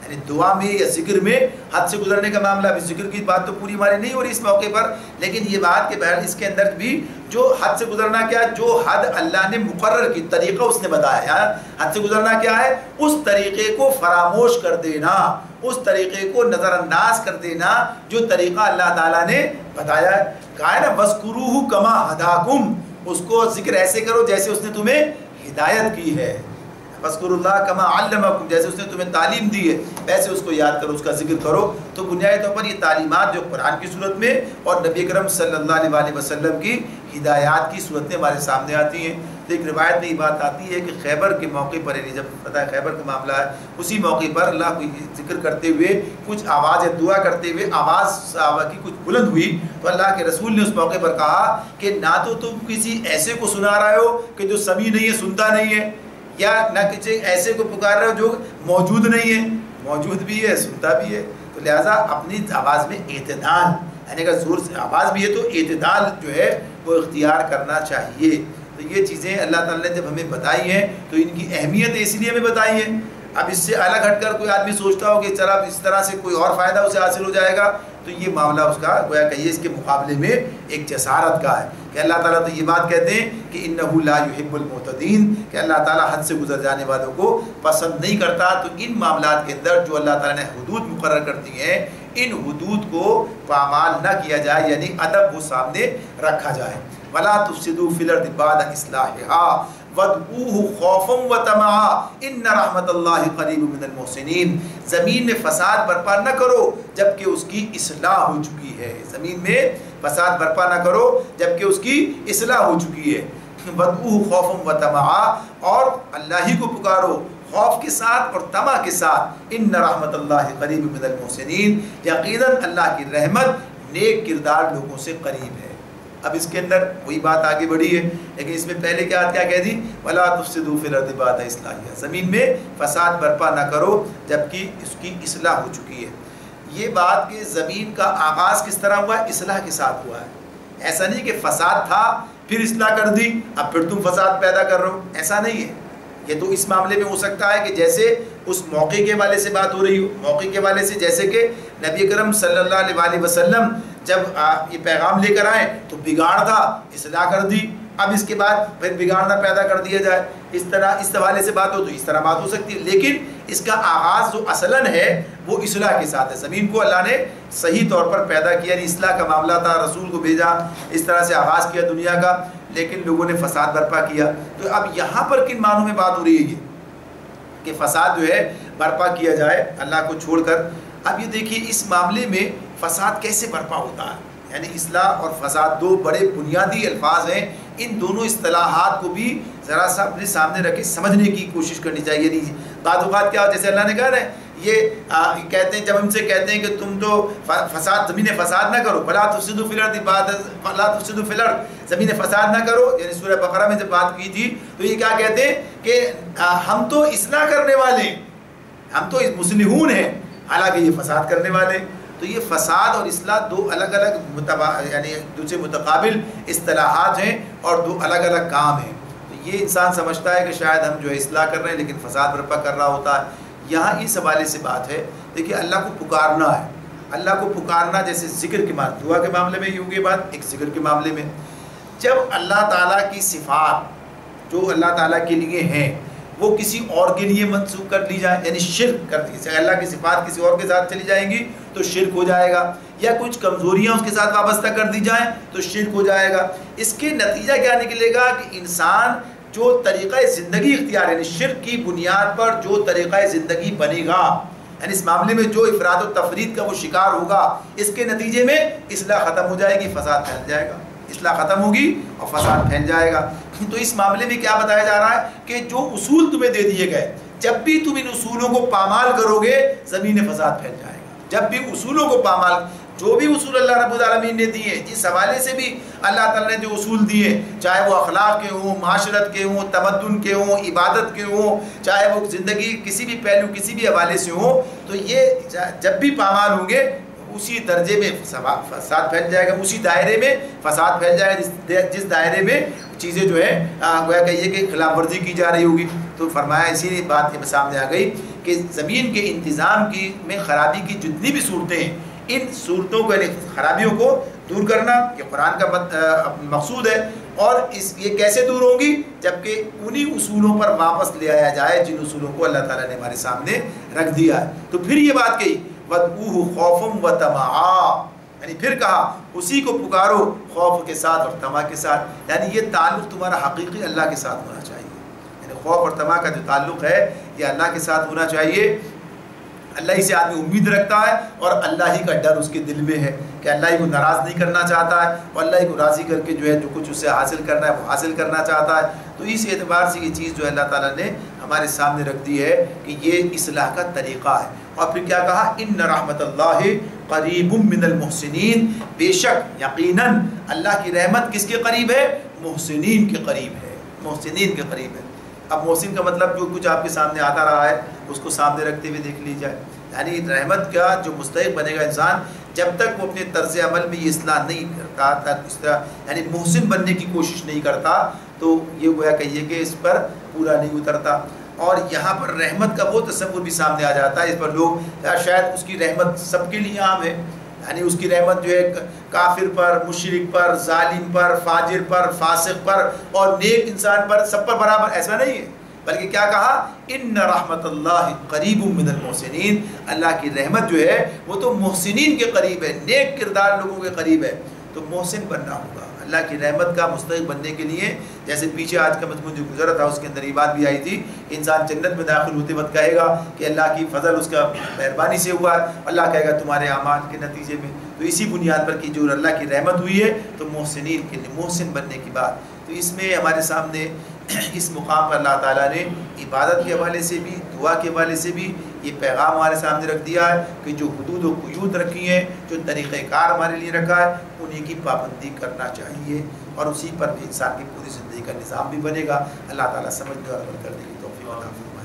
یعنی دعا میں یا ذکر میں حد سے گزرنے کا معاملہ. ابھی ذکر کی بات تو پوری ہماری نہیں ہو رہی اس موقع پر, لیکن یہ بات کہ بہرحال اس کے اندر بھی جو حد سے گزرنا کیا, جو حد اللہ نے مقرر کی, طریقہ اس نے بتایا. یار حد سے گزرنا کیا ہے, اس طریقے کو فراموش کر دینا, اس طریقے کو نظر انداز کر دینا جو طریقہ اللہ تعالیٰ نے بتایا ہے. کہا ہے نا وَاذْكُرُوهُ كَمَا هَدَاكُمْ, اس کو ذکر ایسے کرو جیسے اس نے تمہیں ہدایت کی ہے. وَاذْكُرُوا اللَّهَ كَمَا عَلَّمَكُمْ, جیسے اس نے تمہیں تعلیم دی ہے ویسے اس کو یاد کرو, اس کا ذکر کرو. تو بنیادی طور پر یہ تعلیمات جو قرآن کی صورت میں اور نبی اکرم صلی اللہ علیہ وسلم کی ہدایات کی صورت میں ہمارے سامنے آتی ہیں. تو ایک روایت میں یہ بات آتی ہے کہ خیبر کے موقع پر, یعنی جب پتہ ہے خیبر کا معاملہ ہے, اسی موقع پر اللہ کو ذکر کرتے ہوئے کچھ آواز دعا کرتے ہوئے آواز صحابہ کی کچھ بلند ہوئی, تو اللہ کے رسول نے اس موقع پر کہا کہ نہ تو تم کسی ایسے کو سنا رہے ہو کہ جو سمیع نہیں ہے, سنتا نہیں ہے, یا نہ کسی ایسے کو پکار رہے ہو جو موجود نہیں ہے, موجود بھی ہے سنتا بھی ہے. تو لہٰذا اپنی آواز میں اعتدال, یعنی اگر زور سے آواز بھی ہے تو اعتدال جو ہے وہ اختیار کرنا چاہیے. تو یہ چیزیں اللہ تعالیٰ نے جب ہمیں بتائی ہیں تو ان کی اہمیت اس لیے ہمیں بتائی ہیں. اب اس سے الگ ہٹ کر کوئی آدمی سوچتا ہو کہ چلا اس طرح سے کوئی اور فائدہ اسے حاصل ہو جائے گا, تو یہ معاملہ اس کا گویا کہیے اس کے مقابلے میں ایک جسارت کا ہے. کہ اللہ تعالیٰ تو یہ بات کہتے ہیں کہ انہ لا یحب المعتدین, کہ اللہ تعالیٰ حد سے گزر جانے والوں کو پسند نہیں کرتا. تو ان معاملات کے اندر جو اللہ تعالیٰ نے حدود مقرر کر دی ہیں, ان حدود کو پامال نہ کیا جائے, یعنی ادب وہ سامنے رکھا جائے. ولا تفسدوا فی الارض بعد اصلاحها وادعوه خوفا وطمعا ان رحمت اللہ قریب من المحسنین. زمین میں فساد برپا نہ کرو جبکہ اس کی اصلاح ہو چکی ہے. زمین میں فساد برپا نہ کرو جبکہ اس کی اصلاح ہو چکی ہے. وادعوه خوفا وطمعا, اور اللہ ہی کو پکارو خوف کے ساتھ اور طمع کے ساتھ. ان رحمت اللہ قریب من المحسنین, یقیناً اللہ کی رحمت نیک کردار لوگوں سے قریب ہے. اب اس کے اندر وہی بات آگے بڑھی ہے, لیکن اس میں پہلے کیا کہہ دی, ولا تفسدوا فی الارض بعد اصلاحها, زمین میں فساد برپا نہ کرو جبکہ اس کی اصلاح ہو چکی ہے. یہ بات کہ زمین کا آغاز کس طرح ہوا ہے, اصلاح کے ساتھ ہوا ہے. ایسا نہیں کہ فساد تھا پھر اصلاح کر دی اب پھر تم فساد پیدا کر رہے ہو, ایسا نہیں ہے. یہ تو اس معاملے میں ہو سکتا ہے کہ جیسے اس موقع کے حوالے سے بات ہو رہی ہو, موقع کے حوالے سے جیسے کہ نبی کرم صلی اللہ علیہ وسلم جب یہ پیغام لے کر آئے تو بگاڑ تھا, اصلاح کر دی, اب اس کے بعد پھر بگاڑنا پیدا کر دیا جائے, اس طرح اس حوالے سے بات ہو تو اس طرح بات ہو سکتی ہے. لیکن اس کا آغاز جو اصلاً ہے وہ اصلاح کے ساتھ ہے. زمین کو اللہ نے صحیح طور پر پیدا کیا, یعنی اصلاح کا معاملہ تھا, رسول کو بھیجا, اس طرح سے آغاز کیا دنیا کا, لیکن لوگوں نے فساد برپا کیا. تو اب یہاں پر کن معنوں میں بات ہو رہی ہے کہ فساد جو ہے برپا کیا جائے اللہ کو چھوڑ کر. اب یہ دیکھیے اس معاملے میں فساد کیسے برپا ہوتا ہے, یعنی اصلاح اور فساد دو بڑے بنیادی الفاظ ہیں. ان دونوں اصطلاحات کو بھی ذرا سا اپنے سامنے رکھ کے سمجھنے کی کوشش کرنی چاہیے. یعنی بعض اوقات کیا, جیسے اللہ نے کہا ہے یہ کہتے ہیں, جب ہم سے کہتے ہیں کہ تم تو فساد, زمین فساد نہ کرو, فلا تفسدوا فی الارض بعد, فلا تفسدوا فی الارض, زمین فساد نہ کرو, یعنی سورہ بقرہ میں جب بات کی تھی تو یہ کیا کہتے ہیں کہ ہم تو اصلاح کرنے والے ہیں, ہم تو مصلحون ہیں, حالانکہ یہ فساد کرنے والے. تو یہ فساد اور اصلاح دو الگ الگ یعنی دوسرے متقابل اصطلاحات ہیں اور دو الگ الگ کام ہیں. تو یہ انسان سمجھتا ہے کہ شاید ہم جو ہے اصلاح کر رہے ہیں لیکن فساد برپا کر رہا ہوتا ہے. یہاں اس حوالے سے بات ہے, دیکھیے اللہ کو پکارنا ہے, اللہ کو پکارنا جیسے ذکر کے معاملے, دعا کے معاملے میں یہ بات, ایک ذکر کے معاملے میں جب اللہ تعالیٰ کی صفات جو اللہ تعالیٰ کے لیے ہیں وہ کسی اور کے لیے منسوخ کر لی جائے, یعنی شرک کر دی, اللہ کی صفات کسی اور کے ساتھ چلی جائیں گی تو شرک ہو جائے گا, یا کچھ کمزوریاں اس کے ساتھ وابستہ کر دی جائیں تو شرک ہو جائے گا. اس کے نتیجہ کیا نکلے گا کہ انسان جو طریقہ زندگی اختیار, یعنی شرک کی بنیاد پر جو طریقہ زندگی بنے گا, یعنی اس معاملے میں جو افراد و تفرید کا وہ شکار ہوگا, اس کے نتیجے میں اصلاح ختم ہو جائے گی, فساد پھیل جائے گا, اصلاح ختم ہوگی اور فساد پھیل جائے گا. تو اس معاملے میں کیا بتایا جا رہا ہے کہ جو اصول تمہیں دے دیے گئے, جب بھی تم ان اصولوں کو پامال کرو گے زمین فساد پھیل جائے گا. جب بھی اصولوں کو پامال, جو بھی اصول اللہ رب العالمین نے دیے, جس حوالے سے بھی اللہ تعالیٰ نے جو اصول دیے, چاہے وہ اخلاق کے ہوں, معاشرت کے ہوں, تمدن کے ہوں, عبادت کے ہوں, چاہے وہ زندگی کسی بھی پہلو کسی بھی حوالے سے ہوں, تو یہ جب بھی پامال ہوں گے اسی درجے میں فساد پھیل جائے گا, اسی دائرے میں فساد پھیل جائے گا جس دائرے میں چیزیں جو ہے گویا کہیے کہ خلاف ورزی کی جا رہی ہوگی. تو فرمایا اسی لیے بات کے سامنے آ گئی کہ زمین کے انتظام کی میں خرابی کی جتنی بھی صورتیں ہیں، ان صورتوں کو یعنی خرابیوں کو دور کرنا یہ قرآن کا مقصود ہے، اور یہ کیسے دور ہوگی؟ جبکہ انہی اصولوں پر واپس لے آیا جائے جن اصولوں کو اللہ تعالیٰ نے ہمارے سامنے رکھ دیا ہے۔ تو پھر یہ بات کہی وَادْعُوهُ خَوْفًا وَطَمَعًا، یعنی پھر کہا اسی کو پکارو خوف کے ساتھ اور طمع کے ساتھ، یعنی یہ تعلق تمہارا حقیقی اللہ کے ساتھ ہونا چاہیے، یعنی خوف اور طمع کا جو تعلق ہے یہ اللہ کے ساتھ ہونا چاہیے۔ اللہ ہی سے آدمی امید رکھتا ہے اور اللہ ہی کا ڈر اس کے دل میں ہے کہ اللہ ہی کو ناراض نہیں کرنا چاہتا ہے، اور اللہ ہی کو راضی کر کے جو ہے جو کچھ اس سے حاصل کرنا ہے وہ حاصل کرنا چاہتا ہے۔ تو اس اعتبار سے یہ چیز جو ہے اللہ تعالیٰ نے ہمارے سامنے رکھ دی ہے کہ یہ اصلاح کا طریقہ ہے۔ اور پھر کیا کہا؟ ان رحمت اللہ قریب من المحسنین، بے شک یقیناً اللہ کی رحمت کس کے قریب ہے؟ محسنین کے قریب ہے، محسنین کے قریب ہے۔ اب محسن کا مطلب جو کچھ آپ کے سامنے آتا رہا ہے اس کو سامنے رکھتے ہوئے دیکھ لی جائے، یعنی رحمت کا جو مستحق بنے گا انسان جب تک وہ اپنے طرز عمل میں یہ اصلاح نہیں کرتا، اس طرح یعنی محسن بننے کی کوشش نہیں کرتا، تو یہ گویا کہیے کہ اس پر پورا نہیں اترتا۔ اور یہاں پر رحمت کا وہ تصور بھی سامنے آ جاتا ہے، اس پر لوگ شاید اس کی رحمت سب کے لیے عام ہے، یعنی اس کی رحمت جو ہے کافر پر، مشرک پر، ظالم پر، فاجر پر، فاسق پر اور نیک انسان پر، سب پر برابر، ایسا نہیں ہے، بلکہ کیا کہا؟ ان رحمت اللہ قریب من المحسنین، اللہ کی رحمت جو ہے وہ تو محسنین کے قریب ہے، نیک کردار لوگوں کے قریب ہے۔ تو محسن بننا ہوگا اللہ کی رحمت کا مستحق بننے کے لیے، جیسے پیچھے آج کا مضمون جو گزرا تھا اس کے اندر یہ بات بھی آئی تھی، انسان جنت میں داخل ہوتے وقت کہے گا کہ اللہ کی فضل اس کا مہربانی سے ہوا ہے، اللہ کہے گا تمہارے اعمال کے نتیجے میں۔ تو اسی بنیاد پر کہ جو اللہ کی رحمت ہوئی ہے تو محسنین کے لیے محسن بننے کی بات، تو اس میں ہمارے سامنے اس مقام پر اللہ تعالیٰ نے عبادت کے حوالے سے بھی، دعا کے حوالے سے بھی یہ پیغام ہمارے سامنے رکھ دیا ہے کہ جو حدود و قیود رکھی ہیں، جو طریقہ کار ہمارے لیے رکھا ہے، انہی کی پابندی کرنا چاہیے، اور اسی پر بھی انسان کی پوری زندگی کا نظام بھی بنے گا۔ اللہ تعالیٰ سمجھنے اور عمل کرنے کی توفیق عطا فرمائے۔